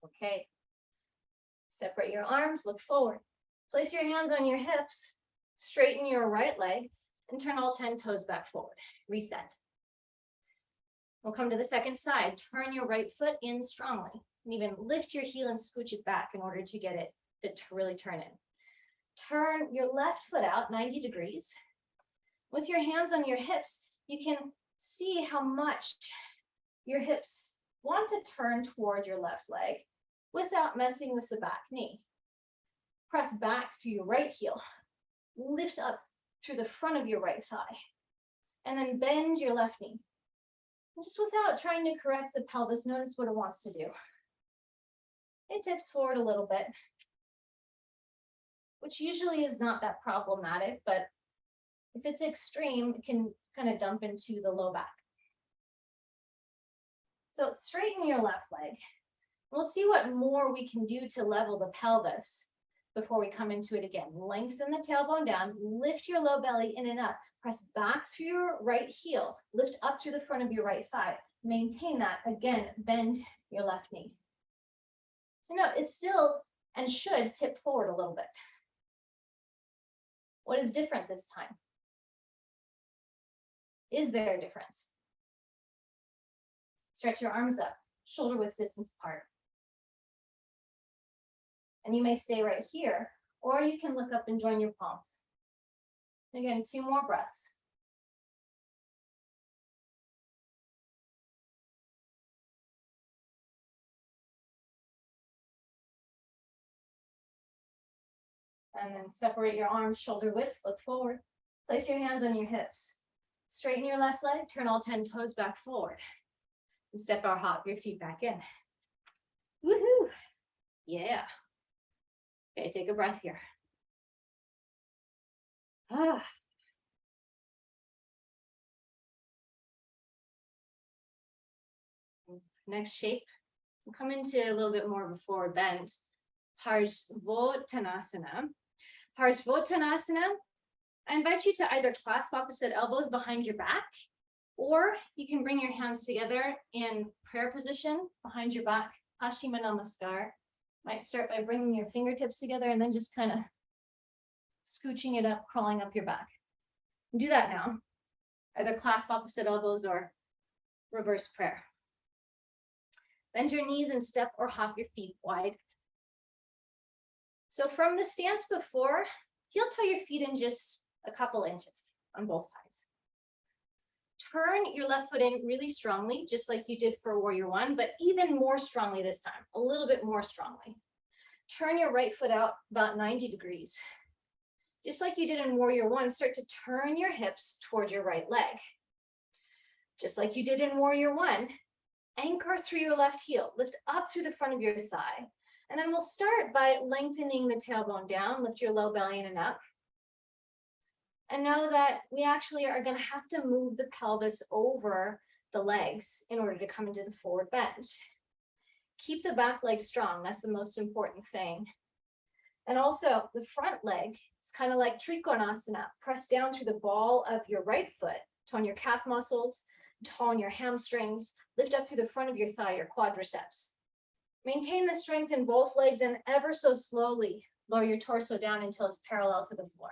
Okay. Separate your arms, look forward. Place your hands on your hips, straighten your right leg, and turn all 10 toes back forward. Reset. We'll come to the second side. Turn your right foot in strongly, and even lift your heel and scooch it back in order to get it to really turn in. Turn your left foot out 90 degrees. With your hands on your hips, you can see how much your hips want to turn toward your left leg without messing with the back knee. Press back through your right heel. Lift up through the front of your right thigh. And then bend your left knee. And just without trying to correct the pelvis, notice what it wants to do. It tips forward a little bit, which usually is not that problematic, but if it's extreme, it can kind of dump into the low back. So straighten your left leg. We'll see what more we can do to level the pelvis before we come into it again. Lengthen the tailbone down, lift your low belly in and up, press back through your right heel, lift up through the front of your right side. Maintain that. Again, bend your left knee. You know, it's still and should tip forward a little bit. What is different this time? Is there a difference? Stretch your arms up, shoulder width distance apart. And you may stay right here, or you can look up and join your palms. Again, 2 more breaths. And then separate your arms shoulder width, look forward. Place your hands on your hips. Straighten your left leg, turn all 10 toes back forward. And step or hop your feet back in. Woohoo! Yeah. Okay, take a breath here. Next shape, we'll come into a little bit more of a forward bend. Parsvottanasana. Parsvottanasana, I invite you to either clasp opposite elbows behind your back, or you can bring your hands together in prayer position behind your back, Paschimma Namaskar. Might start by bringing your fingertips together and then just kind of scooching it up, crawling up your back. Do that now. Either clasp opposite elbows or reverse prayer. Bend your knees and step or hop your feet wide. So from the stance before, heel toe your feet in just a couple inches on both sides. Turn your left foot in really strongly, just like you did for Warrior One, but even more strongly this time, a little bit more strongly. Turn your right foot out about 90 degrees. Just like you did in Warrior One, start to turn your hips toward your right leg. Just like you did in Warrior One, anchor through your left heel, lift up through the front of your thigh. And then we'll start by lengthening the tailbone down, lift your low belly in and up. And know that we actually are going to have to move the pelvis over the legs in order to come into the forward bend. Keep the back leg strong. That's the most important thing. And also the front leg is kind of like Trikonasana. Press down through the ball of your right foot, tone your calf muscles, tone your hamstrings, lift up through the front of your thigh, your quadriceps. Maintain the strength in both legs and ever so slowly lower your torso down until it's parallel to the floor.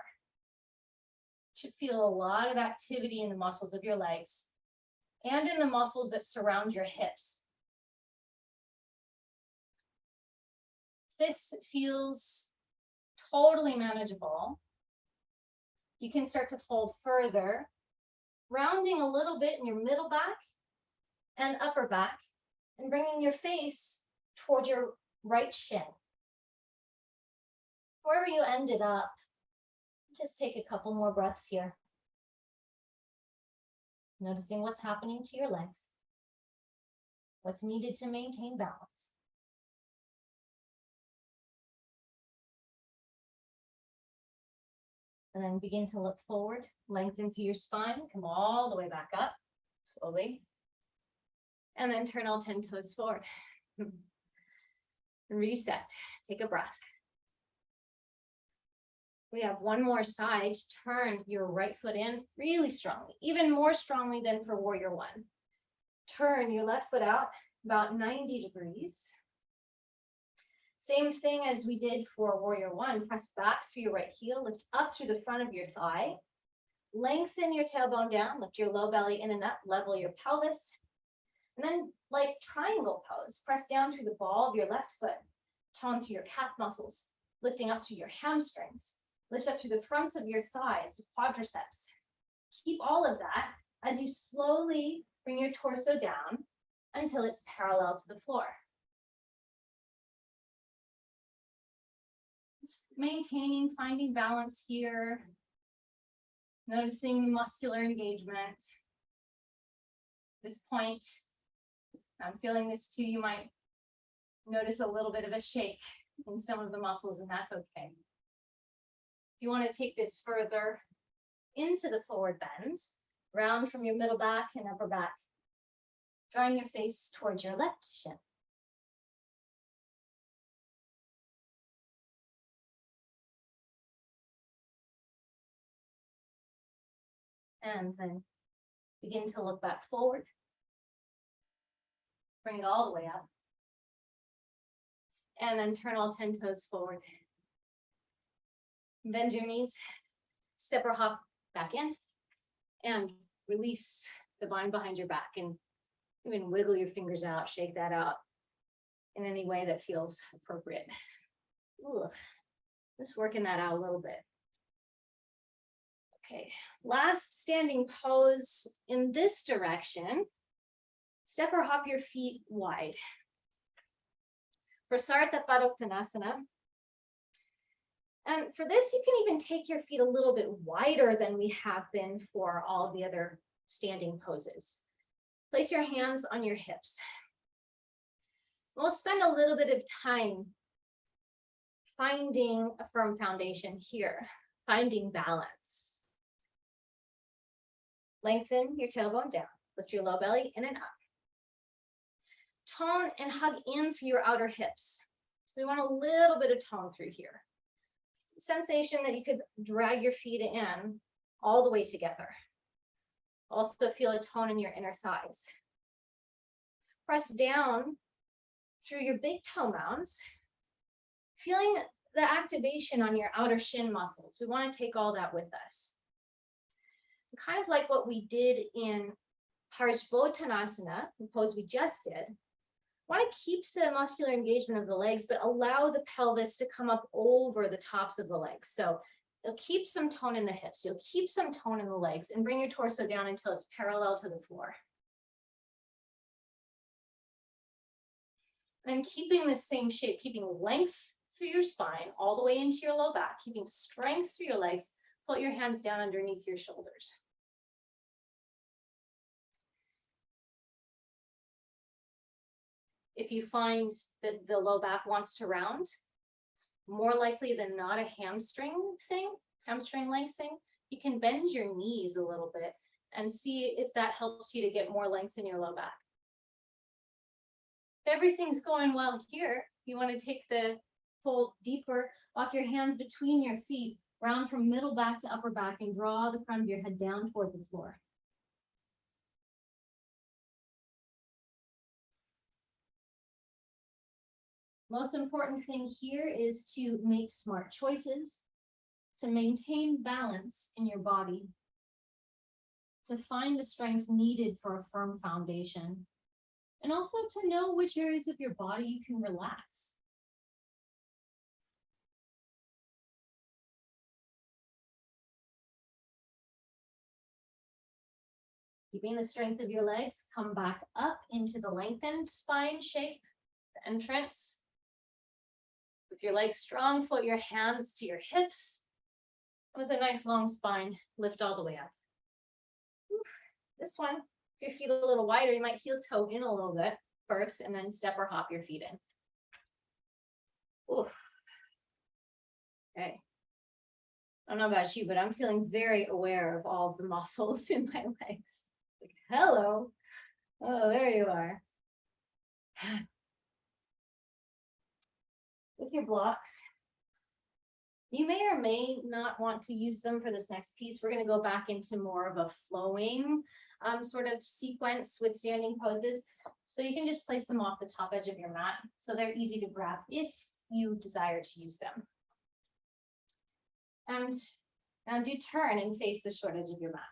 You should feel a lot of activity in the muscles of your legs and in the muscles that surround your hips. This feels totally manageable. You can start to fold further, rounding a little bit in your middle back and upper back, and bringing your face toward your right shin. Wherever you ended up, just take a couple more breaths here. Noticing what's happening to your legs, what's needed to maintain balance. And then begin to look forward, lengthen through your spine, come all the way back up, slowly. And then turn all 10 toes forward. Reset, take a breath. We have one more side. Turn your right foot in really strongly, even more strongly than for Warrior One. Turn your left foot out about 90 degrees. Same thing as we did for Warrior One. Press back through your right heel, lift up through the front of your thigh. Lengthen your tailbone down, lift your low belly in and up, level your pelvis. And then like triangle pose, press down through the ball of your left foot, tone through your calf muscles, lifting up through your hamstrings, lift up through the fronts of your thighs, quadriceps. Keep all of that as you slowly bring your torso down until it's parallel to the floor. Just maintaining, finding balance here, noticing muscular engagement. This point, I'm feeling this too, you might notice a little bit of a shake in some of the muscles, and that's okay. If you want to take this further into the forward bend, round from your middle back and upper back, drawing your face towards your left shin. And then begin to look back forward. Bring it all the way up. And then turn all 10 toes forward. Bend your knees, step or hop back in, and release the bind behind your back, and even wiggle your fingers out, shake that out in any way that feels appropriate. Ooh, just working that out a little bit. Okay, last standing pose in this direction. Step or hop your feet wide. For Sarta Padottanasana. And for this, you can even take your feet a little bit wider than we have been for all of the other standing poses. Place your hands on your hips. We'll spend a little bit of time finding a firm foundation here, finding balance. Lengthen your tailbone down, lift your low belly in and up. Tone and hug in through your outer hips. So we want a little bit of tone through here. Sensation that you could drag your feet in all the way together. Also feel a tone in your inner thighs. Press down through your big toe mounds, feeling the activation on your outer shin muscles. We want to take all that with us. Kind of like what we did in Parsvottanasana, the pose we just did. Want to keep the muscular engagement of the legs, but allow the pelvis to come up over the tops of the legs. So you'll keep some tone in the hips, you'll keep some tone in the legs, and bring your torso down until it's parallel to the floor. And keeping the same shape, keeping length through your spine, all the way into your low back, keeping strength through your legs, float your hands down underneath your shoulders. If you find that the low back wants to round, it's more likely than not a hamstring length thing. You can bend your knees a little bit and see if that helps you to get more length in your low back. If everything's going well here, you want to take the fold deeper, walk your hands between your feet, round from middle back to upper back, and draw the front of your head down toward the floor. Most important thing here is to make smart choices, to maintain balance in your body, to find the strength needed for a firm foundation, and also to know which areas of your body you can relax. Keeping the strength of your legs, come back up into the lengthened spine shape, the entrance. With your legs strong, float your hands to your hips. With a nice long spine, lift all the way up. This one, if your feet a little wider, you might heel toe in a little bit first, and then step or hop your feet in. Oof. Okay. I don't know about you, but I'm feeling very aware of all of the muscles in my legs. Like, hello. Oh, there you are. With your blocks, you may or may not want to use them for this next piece. We're going to go back into more of a flowing sort of sequence with standing poses. So you can just place them off the top edge of your mat so they're easy to grab if you desire to use them. And now do turn and face the short edge of your mat.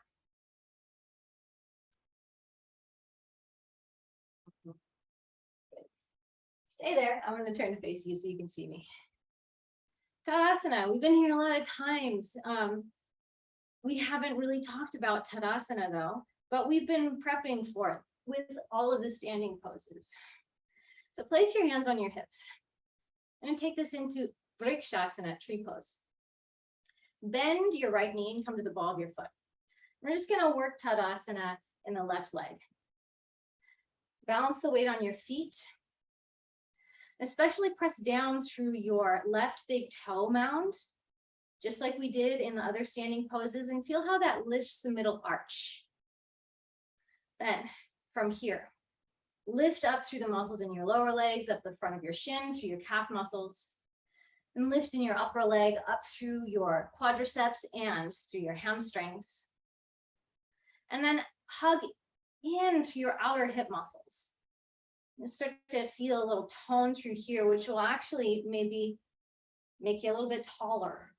Stay there. I'm going to turn to face you so you can see me. Tadasana. We've been here a lot of times. We haven't really talked about Tadasana though. but we've been prepping for it with all of the standing poses. So place your hands on your hips. I'm going to take this into Vrikshasana, tree pose. Bend your right knee and come to the ball of your foot. We're just going to work Tadasana in the left leg. Balance the weight on your feet. Especially press down through your left big toe mound, just like we did in the other standing poses, and feel how that lifts the middle arch. Then from here, lift up through the muscles in your lower legs, up the front of your shin, through your calf muscles, and lift in your upper leg up through your quadriceps and through your hamstrings. And then hug in through your outer hip muscles. You start to feel a little tone through here, which will actually maybe make you a little bit taller.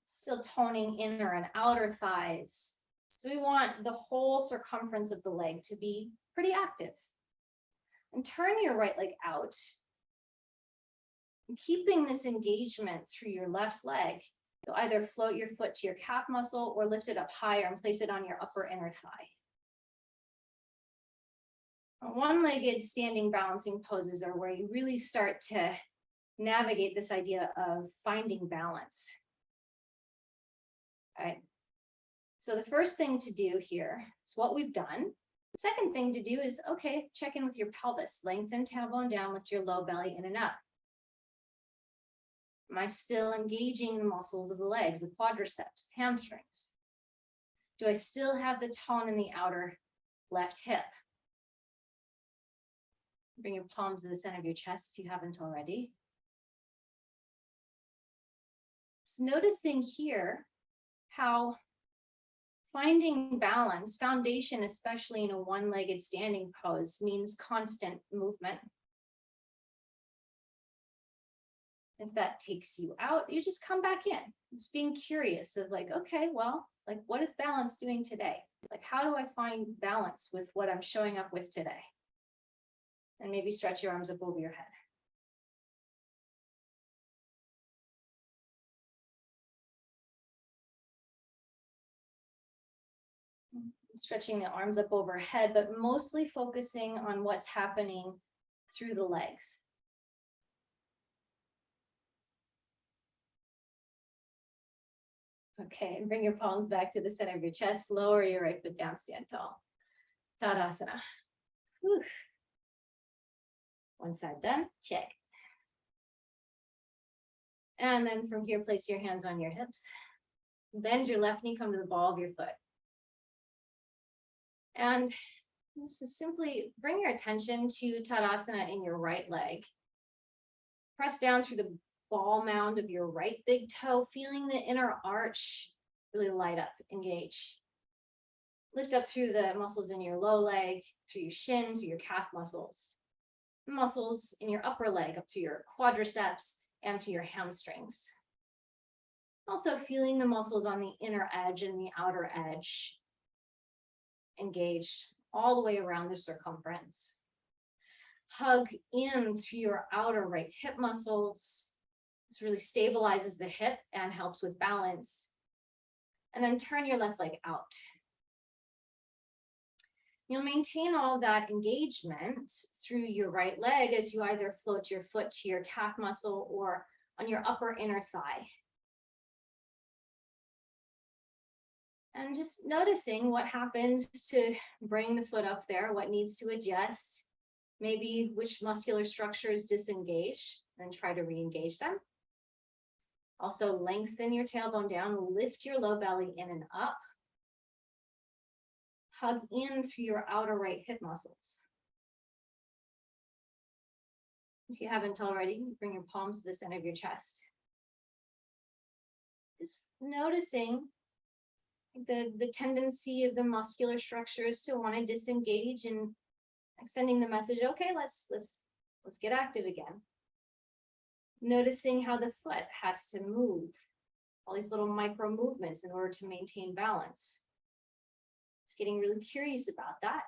Still toning inner and outer thighs. So we want the whole circumference of the leg to be pretty active. And turn your right leg out. And keeping this engagement through your left leg, you'll either float your foot to your calf muscle or lift it up higher and place it on your upper inner thigh. One-legged standing balancing poses are where you really start to navigate this idea of finding balance. All right. So the first thing to do here is what we've done. The second thing to do is, okay, check in with your pelvis. Lengthen tailbone down, lift your low belly in and up. Am I still engaging the muscles of the legs, the quadriceps, hamstrings? Do I still have the tone in the outer left hip? Bring your palms to the center of your chest if you haven't already. Just noticing here how finding balance, foundation, especially in a one-legged standing pose, means constant movement. If that takes you out, you just come back in. Just being curious of like, okay, well, like what is balance doing today? Like, how do I find balance with what I'm showing up with today? And maybe stretch your arms up over your head. Stretching the arms up overhead, but mostly focusing on what's happening through the legs. Okay, and bring your palms back to the center of your chest. Lower your right foot down, stand tall. Tadasana. Whew. One side done, check. And then from here, place your hands on your hips. Bend your left knee, come to the ball of your foot. And this is simply bring your attention to Tadasana in your right leg. Press down through the ball mound of your right big toe, feeling the inner arch really light up, engage. Lift up through the muscles in your low leg, through your shin, through your calf muscles. Muscles in your upper leg up to your quadriceps and to your hamstrings. Also feeling the muscles on the inner edge and the outer edge engaged all the way around the circumference. Hug in through your outer right hip muscles. This really stabilizes the hip and helps with balance. And then turn your left leg out. You'll maintain all that engagement through your right leg as you either float your foot to your calf muscle or on your upper inner thigh. And just noticing what happens to bring the foot up there, what needs to adjust, maybe which muscular structures disengage, and try to re-engage them. Also lengthen your tailbone down, lift your low belly in and up. Hug in through your outer right hip muscles. If you haven't already, bring your palms to the center of your chest. Just noticing the tendency of the muscular structures to want to disengage and sending the message, okay, let's get active again. Noticing how the foot has to move, all these little micro movements in order to maintain balance. Just getting really curious about that.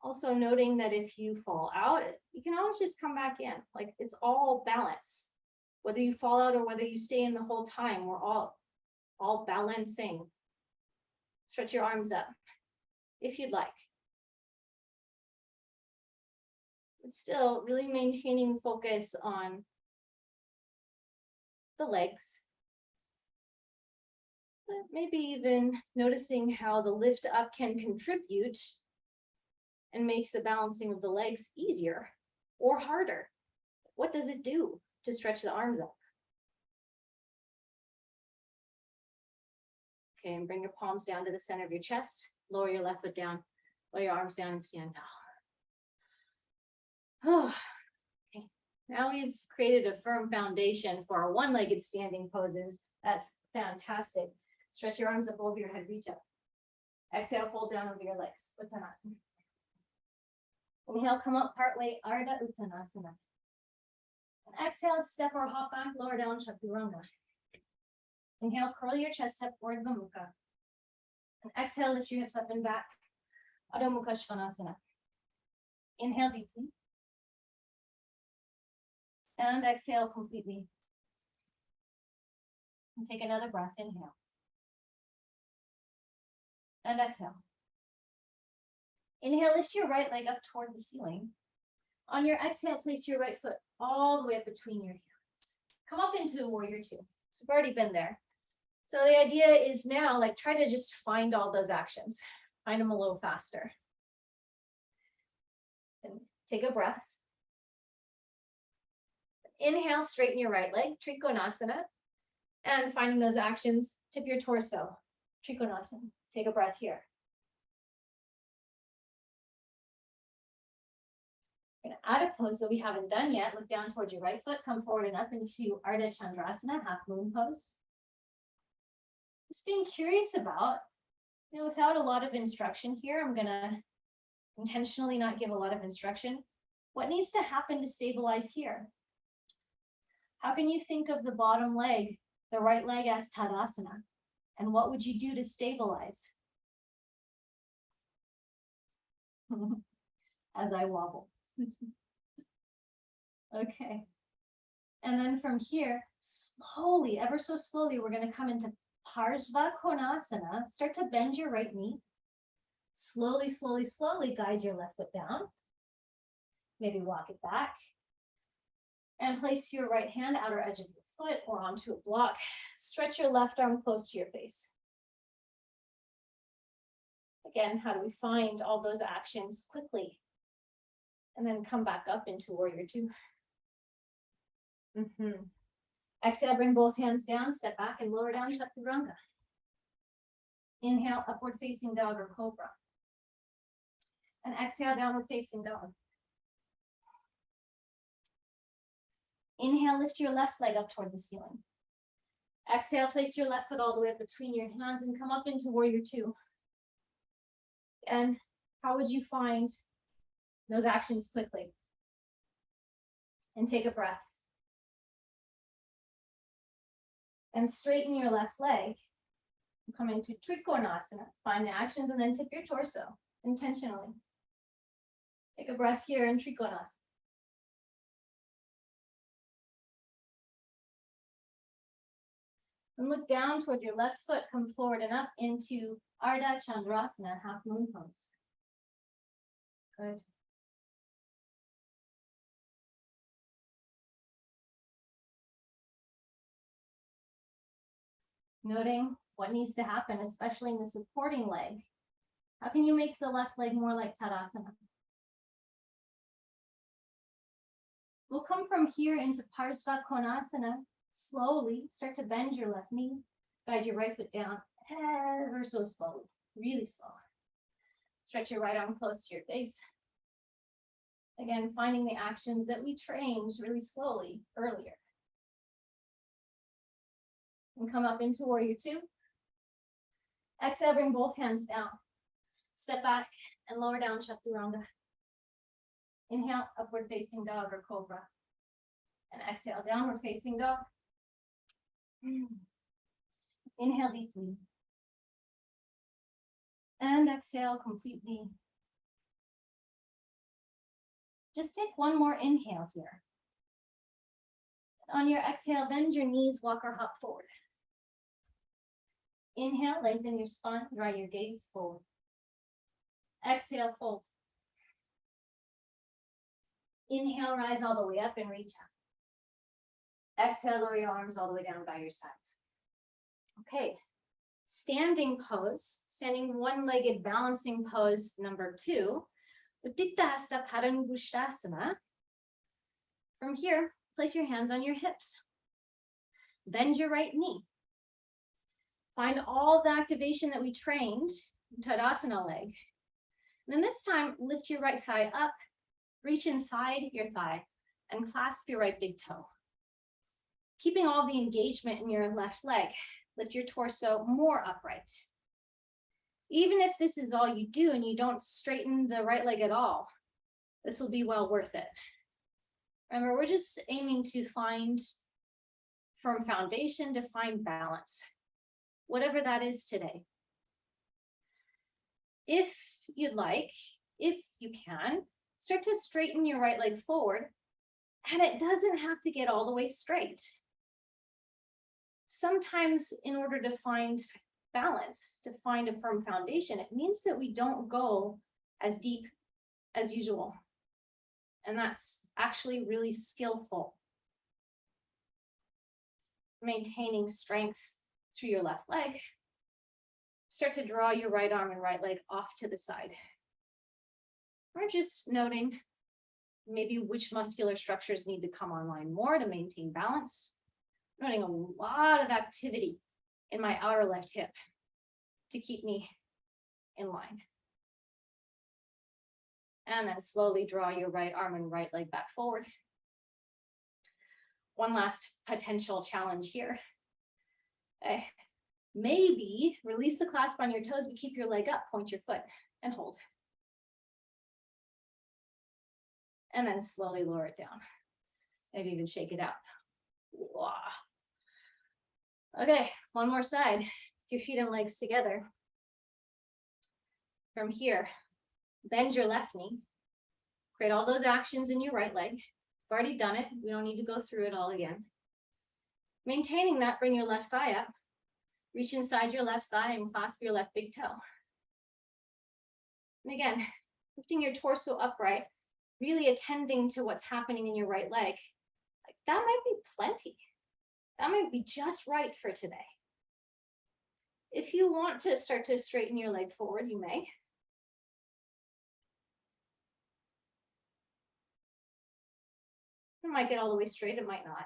Also noting that if you fall out, you can always just come back in. Like it's all balance. Whether you fall out or whether you stay in the whole time, we're all balancing. Stretch your arms up if you'd like. But still really maintaining focus on the legs. But maybe even noticing how the lift up can contribute and make the balancing of the legs easier or harder. What does it do to stretch the arms up? Okay, and bring your palms down to the center of your chest. Lower your left foot down, lower your arms down and stand tall. Okay, now we've created a firm foundation for our one-legged standing poses. That's fantastic. Stretch your arms up over your head, reach up. Exhale, fold down over your legs, Uttanasana. Inhale, come up partway, Ardha Uttanasana. And exhale, step or hop back, lower down, Chaturanga. Inhale, curl your chest up, Urdhva Mukha. And exhale, lift your hips up and back, Adho Mukha Svanasana. Inhale deeply. And exhale completely. And take another breath, inhale. And exhale. Inhale, lift your right leg up toward the ceiling. On your exhale, place your right foot all the way up between your hands. Come up into warrior two. So we've already been there. So the idea is now, like, try to just find all those actions. Find them a little faster. And take a breath. Inhale, straighten your right leg, Trikonasana. And finding those actions, tip your torso, Trikonasana. Take a breath here. We're going to add a pose that we haven't done yet. Look down towards your right foot, come forward and up into Ardha Chandrasana, half moon pose. Just being curious about, without a lot of instruction here, I'm going to intentionally not give a lot of instruction. What needs to happen to stabilize here? How can you think of the bottom leg, the right leg, as Tadasana? And what would you do to stabilize? As I wobble. Okay. And then from here, slowly, ever so slowly, we're going to come into Parsva Konasana. Start to bend your right knee. Slowly, slowly, slowly guide your left foot down. Maybe walk it back. And place your right hand outer edge of your foot or onto a block. Stretch your left arm close to your face. Again, how do we find all those actions quickly? And then come back up into warrior two. Exhale, bring both hands down, step back and lower down, Chaturanga. Inhale, upward facing dog or cobra. And exhale, downward facing dog. Inhale, lift your left leg up toward the ceiling. Exhale, place your left foot all the way up between your hands and come up into warrior two. And how would you find those actions quickly? And take a breath. And straighten your left leg. Come into Trikonasana. Find the actions and then tip your torso intentionally. Take a breath here in Trikonasana. And look down toward your left foot, come forward and up into Ardha Chandrasana, half moon pose. Good. Noting what needs to happen, especially in the supporting leg. How can you make the left leg more like Tadasana? We'll come from here into Parsva Konasana. Slowly start to bend your left knee. Guide your right foot down ever so slowly, really slow. Stretch your right arm close to your face. Again, finding the actions that we trained really slowly earlier. And come up into warrior two. Exhale, bring both hands down. Step back and lower down, Chaturanga. Inhale, upward facing dog or cobra. And exhale, downward facing dog. Inhale deeply. And exhale completely. Just take one more inhale here. On your exhale, bend your knees, walk or hop forward. Inhale, lengthen your spine, draw your gaze forward. Exhale, fold. Inhale, rise all the way up and reach up. Exhale, lower your arms all the way down by your sides. Okay, standing pose, standing one-legged balancing pose number 2. Utthita Hasta Padangusthasana. From here, place your hands on your hips. Bend your right knee. Find all the activation that we trained in Tadasana leg. And then this time, lift your right thigh up, reach inside your thigh, and clasp your right big toe. Keeping all the engagement in your left leg, lift your torso more upright. Even if this is all you do and you don't straighten the right leg at all, this will be well worth it. Remember, we're just aiming to find firm foundation, to find balance, whatever that is today. If you'd like, if you can, start to straighten your right leg forward, and it doesn't have to get all the way straight. Sometimes in order to find balance, to find a firm foundation, it means that we don't go as deep as usual. And that's actually really skillful. Maintaining strength through your left leg. Start to draw your right arm and right leg off to the side. We're just noting maybe which muscular structures need to come online more to maintain balance. Noting a lot of activity in my outer left hip to keep me in line. And then slowly draw your right arm and right leg back forward. One last potential challenge here. Okay. Maybe release the clasp on your toes, but keep your leg up, point your foot, and hold. And then slowly lower it down. Maybe even shake it out. Wow. Okay, one more side. With your feet and legs together. From here, bend your left knee. Create all those actions in your right leg. You've already done it. We don't need to go through it all again. Maintaining that, bring your left thigh up. Reach inside your left thigh and clasp your left big toe. And again, lifting your torso upright, really attending to what's happening in your right leg. Like, that might be plenty. That might be just right for today. If you want to start to straighten your leg forward, you may. It might get all the way straight, it might not.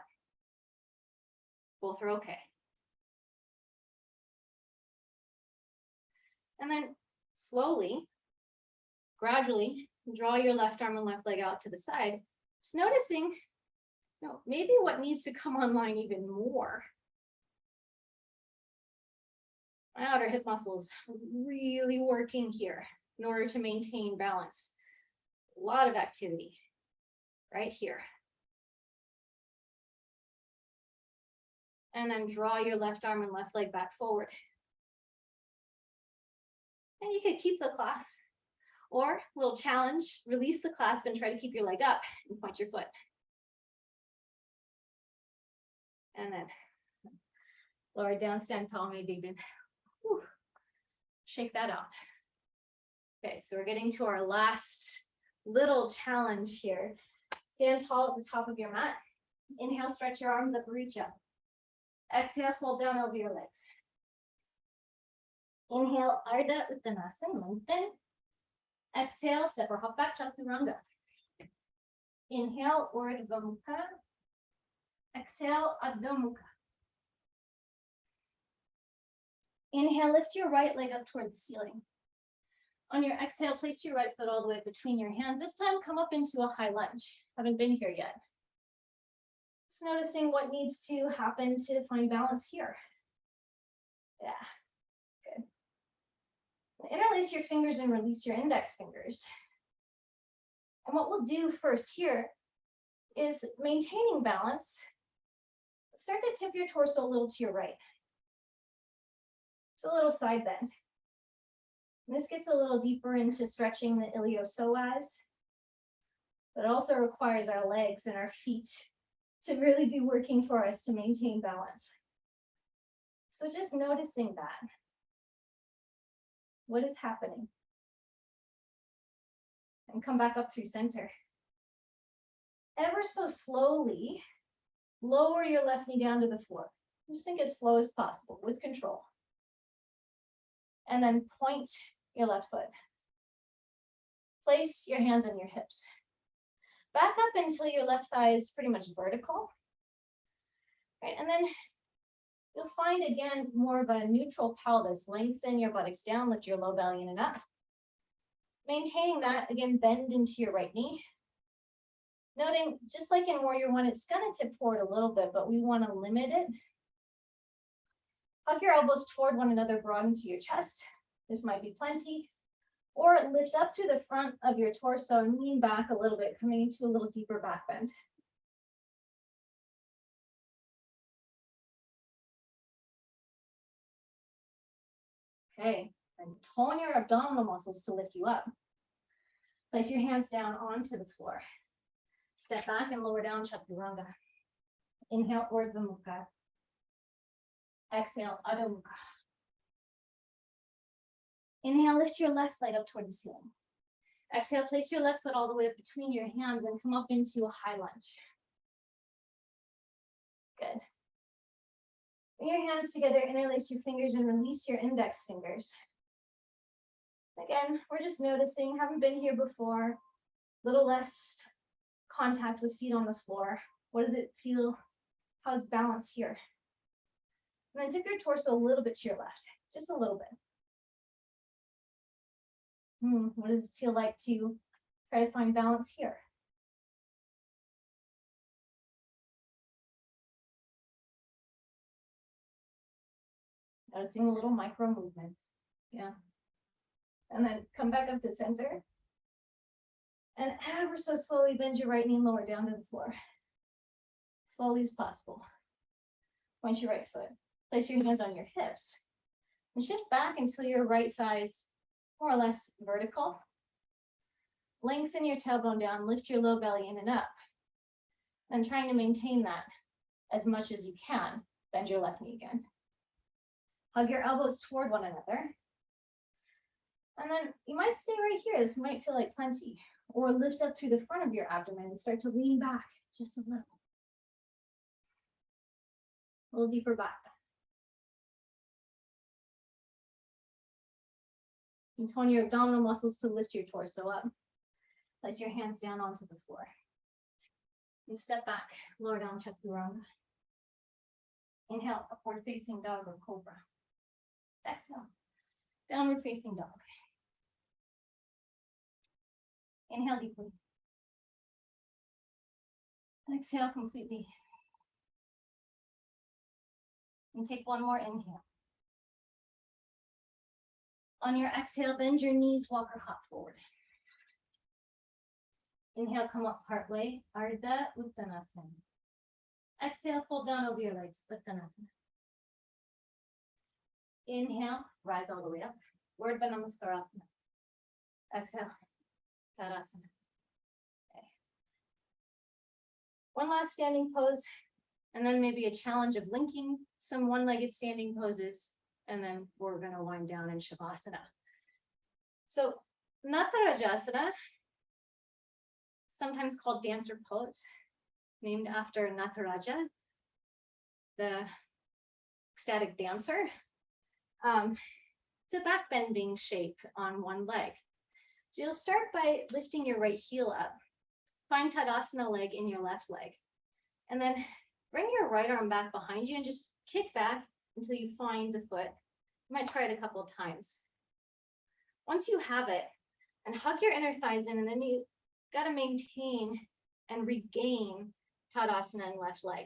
Both are okay. And then slowly, gradually, draw your left arm and left leg out to the side. Just noticing, maybe what needs to come online even more. My outer hip muscles are really working here in order to maintain balance. A lot of activity right here. And then draw your left arm and left leg back forward. And you could keep the clasp, or a little challenge, release the clasp and try to keep your leg up and point your foot. And then lower down, stand tall, maybe even shake that out. Okay, so we're getting to our last little challenge here. Stand tall at the top of your mat. Inhale, stretch your arms up, reach up. Exhale, fold down over your legs. Inhale, Ardha Uttanasana, lengthen. Exhale, step or hop back, Chaturanga. Inhale, Urdhva Mukha. Exhale, Adho Mukha. Inhale, lift your right leg up toward the ceiling. On your exhale, place your right foot all the way between your hands. This time, come up into a high lunge. Haven't been here yet. Just noticing what needs to happen to find balance here. Yeah. Interlace your fingers and release your index fingers. And what we'll do first here is maintaining balance. Start to tip your torso a little to your right. So a little side bend. And this gets a little deeper into stretching the iliopsoas, but it also requires our legs and our feet to really be working for us to maintain balance. So just noticing that. What is happening? And come back up through center. Ever so slowly, lower your left knee down to the floor. Just think as slow as possible with control. And then point your left foot. Place your hands on your hips. Back up until your left thigh is pretty much vertical. Right, and then you'll find again more of a neutral pelvis. Lengthen your buttocks down, lift your low belly in and up. Maintaining that, again, bend into your right knee. Noting, just like in warrior one, it's gonna tip forward a little bit, but we wanna limit it. Hug your elbows toward one another, broaden to your chest. This might be plenty. Or lift up to the front of your torso and lean back a little bit, coming into a little deeper back bend. Okay, and tone your abdominal muscles to lift you up. Place your hands down onto the floor. Step back and lower down, Chaturanga. Inhale, Urdhva Mukha. Exhale, Adho Mukha. Inhale, lift your left leg up toward the ceiling. Exhale, place your left foot all the way up between your hands and come up into a high lunge. Good. Bring your hands together, interlace your fingers and release your index fingers. Again, we're just noticing, haven't been here before, a little less contact with feet on the floor. What does it feel? How's balance here? And then tip your torso a little bit to your left, just a little bit. What does it feel like to try to find balance here? Noticing the little micro movements. Yeah. And then come back up to center. And ever so slowly bend your right knee lower down to the floor. Slowly as possible. Point your right foot. Place your hands on your hips. And shift back until your right thigh is more or less vertical. Lengthen your tailbone down, lift your low belly in and up. And trying to maintain that as much as you can. Bend your left knee again. Hug your elbows toward one another. And then you might stay right here. This might feel like plenty. Or lift up through the front of your abdomen and start to lean back just a little. A little deeper back. And tone your abdominal muscles to lift your torso up. Place your hands down onto the floor. And step back, lower down, Chaturanga. Inhale, upward facing dog or cobra. Exhale, downward facing dog. Inhale deeply. Exhale completely. And take one more inhale. On your exhale, bend your knees, walk or hop forward. Inhale, come up partway, Ardha Uttanasana. Exhale, fold down over your legs, Uttanasana. Inhale, rise all the way up, Urdhva Namaskarasana. Exhale, Tadasana. Okay. One last standing pose, and then maybe a challenge of linking some one-legged standing poses, and then we're gonna wind down in Shavasana. So Natarajasana, sometimes called dancer pose, named after Nataraja, the ecstatic dancer. It's a back bending shape on one leg. So you'll start by lifting your right heel up. Find Tadasana leg in your left leg. And then bring your right arm back behind you and just kick back until you find the foot. You might try it a couple of times. Once you have it, and hug your inner thighs in, and then you gotta maintain and regain Tadasana in left leg.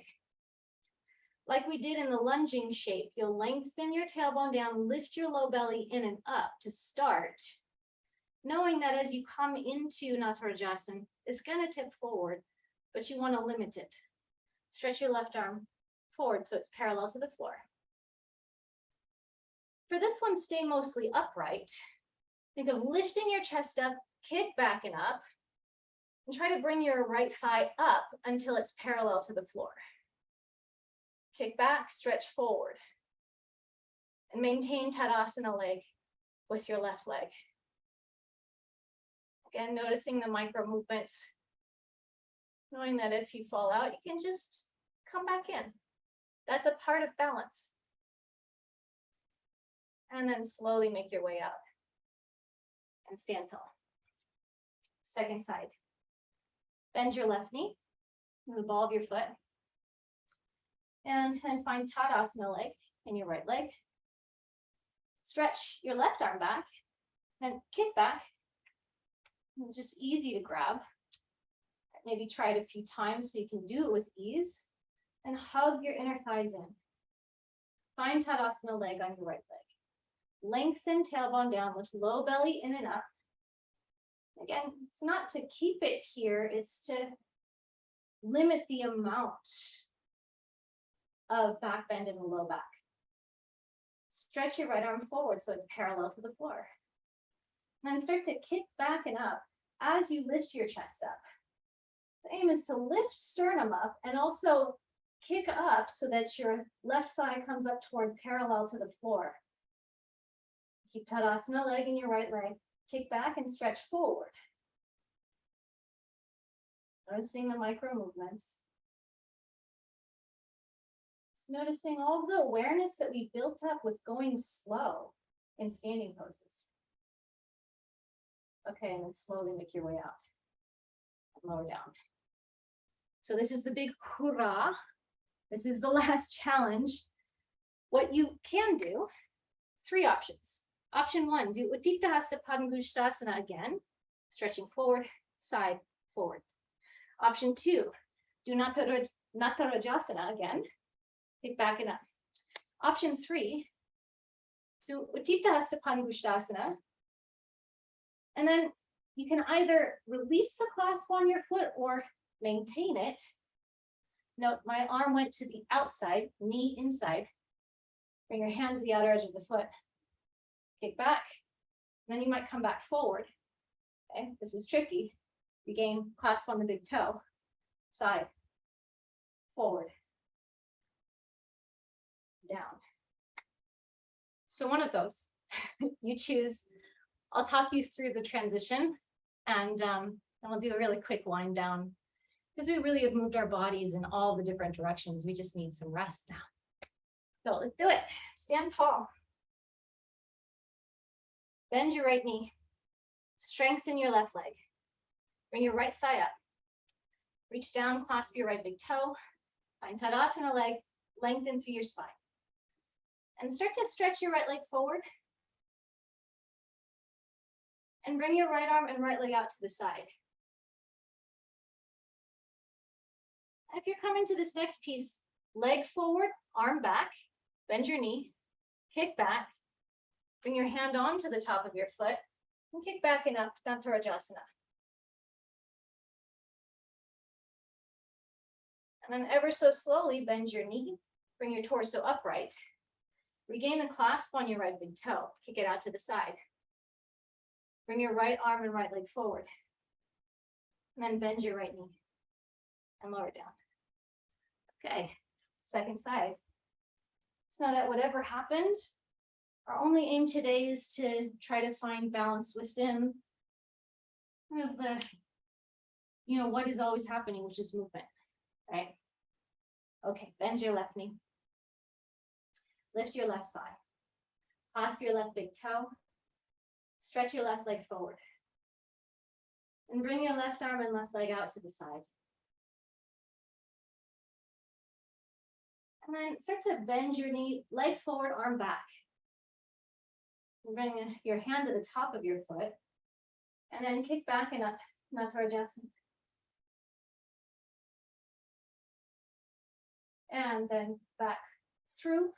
Like we did in the lunging shape, you'll lengthen your tailbone down, lift your low belly in and up to start, knowing that as you come into Natarajasana, it's gonna tip forward, but you wanna limit it. Stretch your left arm forward so it's parallel to the floor. For this one, stay mostly upright. Think of lifting your chest up, kick back and up, and try to bring your right thigh up until it's parallel to the floor. Kick back, stretch forward. And maintain Tadasana leg with your left leg. Again, noticing the micro movements, knowing that if you fall out, you can just come back in. That's a part of balance. And then slowly make your way out and stand tall. Second side. Bend your left knee, the ball of your foot. And then find Tadasana leg in your right leg. Stretch your left arm back and kick back. It's just easy to grab. Maybe try it a few times so you can do it with ease. And hug your inner thighs in. Find Tadasana leg on your right leg. Lengthen tailbone down with low belly in and up. Again, it's not to keep it here, it's to limit the amount of back bend in the low back. Stretch your right arm forward so it's parallel to the floor. And then start to kick back and up as you lift your chest up. The aim is to lift sternum up and also kick up so that your left thigh comes up toward parallel to the floor. Keep Tadasana leg in your right leg. Kick back and stretch forward. Noticing the micro movements. Noticing all of the awareness that we built up with going slow in standing poses. Okay, and then slowly make your way out and lower down. So this is the big hurrah. This is the last challenge. What you can do, 3 options. Option 1, do Utthita Hasta Padangusthasana again, stretching forward, side, forward. Option 2, do Natarajasana again, kick back and up. Option 3, do Utthita Hasta Padangusthasana, and then you can either release the clasp on your foot or maintain it. Note, my arm went to the outside, knee inside. Bring your hand to the outer edge of the foot. Kick back. And then you might come back forward. Okay, this is tricky. Regain clasp on the big toe. Side. Forward. Down. So one of those. You choose. I'll talk you through the transition, and we'll do a really quick wind down, because we really have moved our bodies in all the different directions. We just need some rest now. So let's do it. Stand tall. Bend your right knee. Strengthen your left leg. Bring your right thigh up. Reach down, clasp your right big toe. Find Tadasana leg, lengthen through your spine. And start to stretch your right leg forward. And bring your right arm and right leg out to the side. If you're coming to this next piece, leg forward, arm back, bend your knee, kick back, bring your hand onto the top of your foot, and kick back and up, Natarajasana. And then ever so slowly, bend your knee, bring your torso upright, regain the clasp on your right big toe, kick it out to the side. Bring your right arm and right leg forward, and then bend your right knee and lower it down. Okay, second side. So now that whatever happened, our only aim today is to try to find balance within kind of the, what is always happening, which is movement, right? Okay, bend your left knee. Lift your left thigh. Clasp your left big toe. Stretch your left leg forward. And bring your left arm and left leg out to the side. And then start to bend your knee, leg forward, arm back. And bring your hand to the top of your foot. And then kick back and up, Natarajasana. And then back through.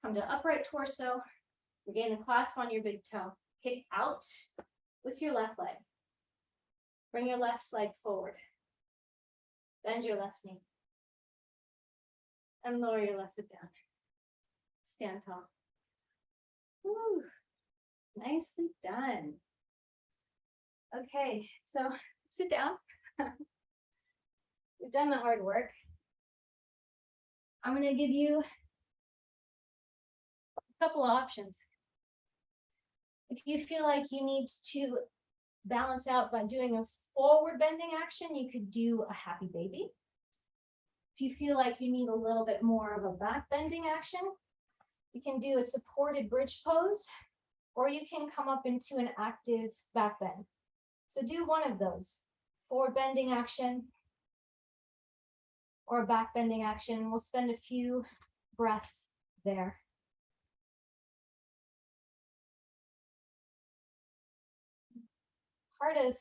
Come to upright torso. Regain the clasp on your big toe. Kick out with your left leg. Bring your left leg forward. Bend your left knee. And lower your left foot down. Stand tall. Woo. Nicely done. Okay, so sit down. We've done the hard work. I'm going to give you Couple of options. If you feel like you need to balance out by doing a forward bending action, you could do a happy baby. If you feel like you need a little bit more of a back bending action, you can do a supported bridge pose, or you can come up into an active back bend. So do one of those, forward bending action or a back bending action. We'll spend a few breaths there. Part of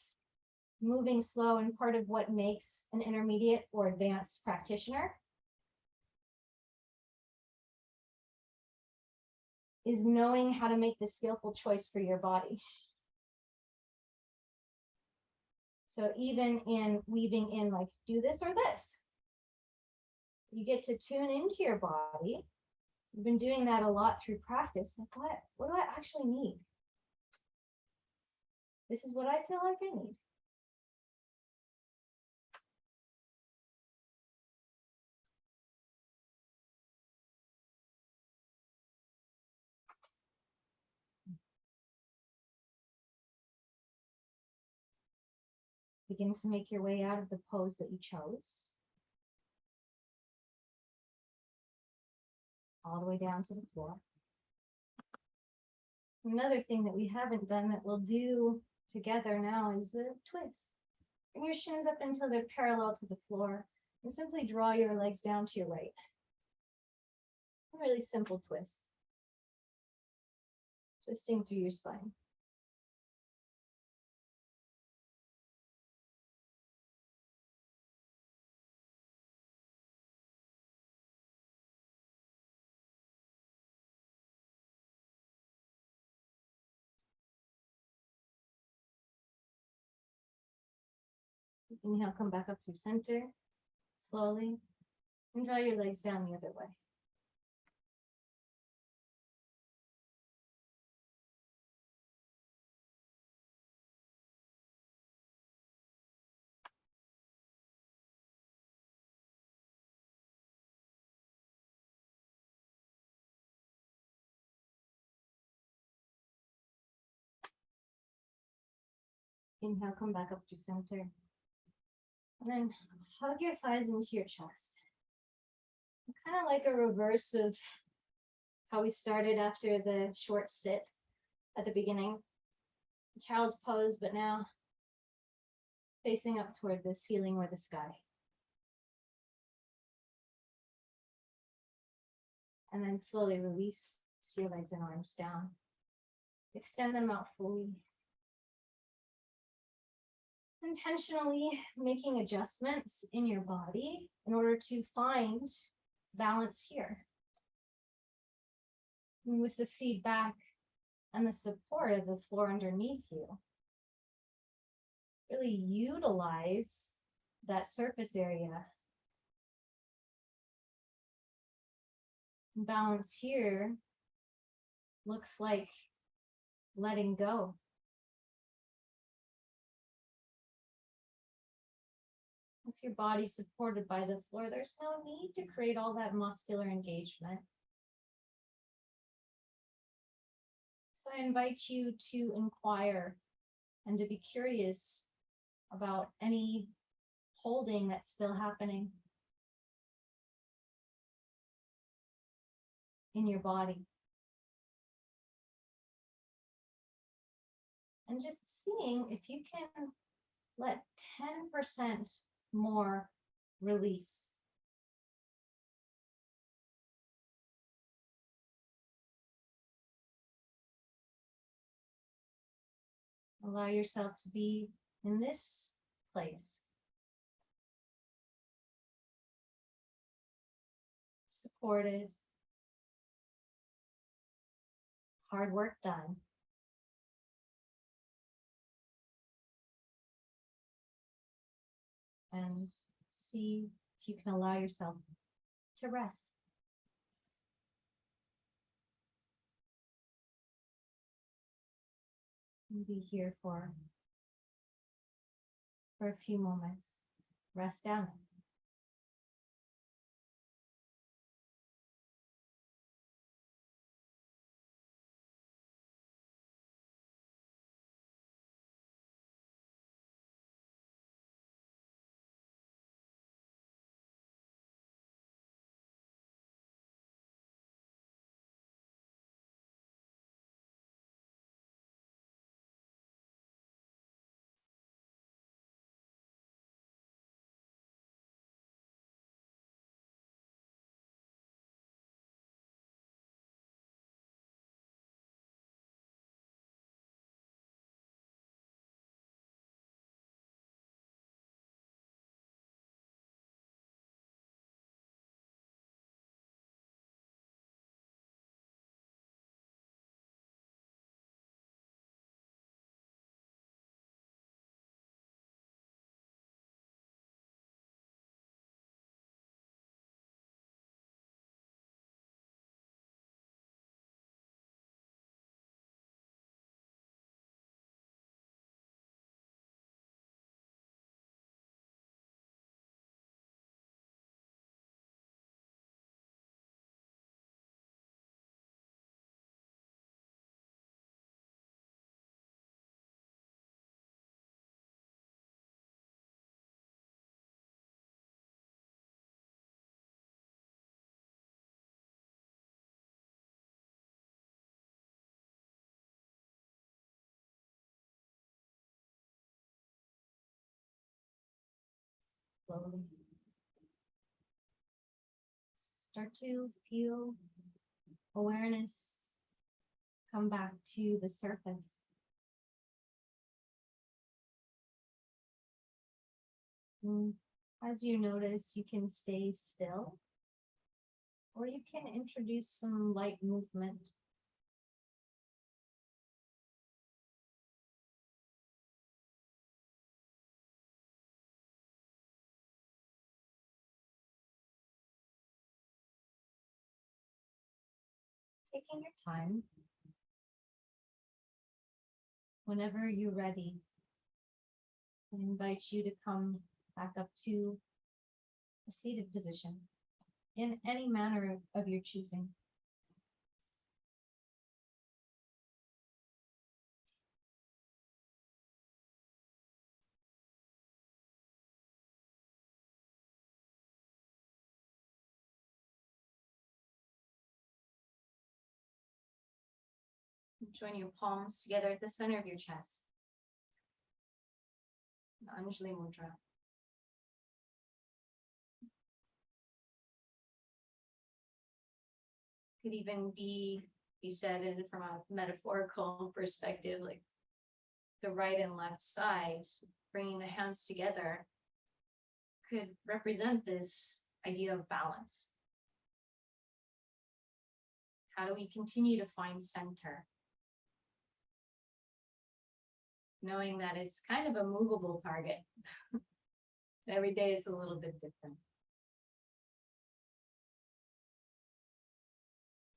moving slow and part of what makes an intermediate or advanced practitioner is knowing how to make the skillful choice for your body. So even in weaving in like do this or this, you get to tune into your body. You've been doing that a lot through practice. Like what do I actually need? This is what I feel like I need. Begin to make your way out of the pose that you chose. All the way down to the floor. Another thing that we haven't done that we'll do together now is a twist. Bring your shins up until they're parallel to the floor and simply draw your legs down to your right. A really simple twist. Twisting through your spine. Inhale, come back up through center, slowly, and draw your legs down the other way. Inhale, come back up to center. And then hug your thighs into your chest. Kind of like a reverse of how we started after the short sit at the beginning. Child's pose, but now facing up toward the ceiling or the sky. And then slowly release your legs and arms down. Extend them out fully. Intentionally making adjustments in your body in order to find balance here. And with the feedback and the support of the floor underneath you, really utilize that surface area. Balance here looks like letting go. With your body supported by the floor, there's no need to create all that muscular engagement. So I invite you to inquire and to be curious about any holding that's still happening in your body. And just seeing if you can let 10% more release. Allow yourself to be in this place. Supported. Hard work done. And see if you can allow yourself to rest. And be here for a few moments. Rest down. slowly. Start to feel awareness come back to the surface. And as you notice, you can stay still, or you can introduce some light movement. Taking your time. Whenever you're ready, I invite you to come back up to a seated position in any manner of your choosing. Join your palms together at the center of your chest. Anjali Mudra. Could even be said in from a metaphorical perspective, like the right and left side, bringing the hands together, could represent this idea of balance. How do we continue to find center? Knowing that it's kind of a movable target. Every day is a little bit different.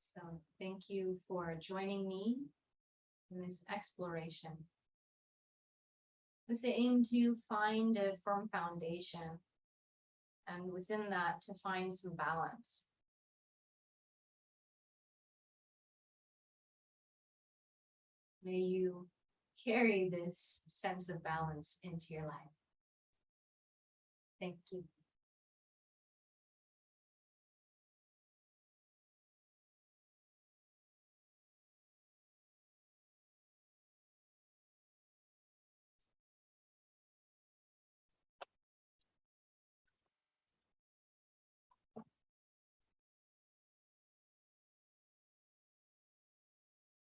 So thank you for joining me in this exploration with the aim to find a firm foundation, and within that to find some balance. May you carry this sense of balance into your life. Thank you.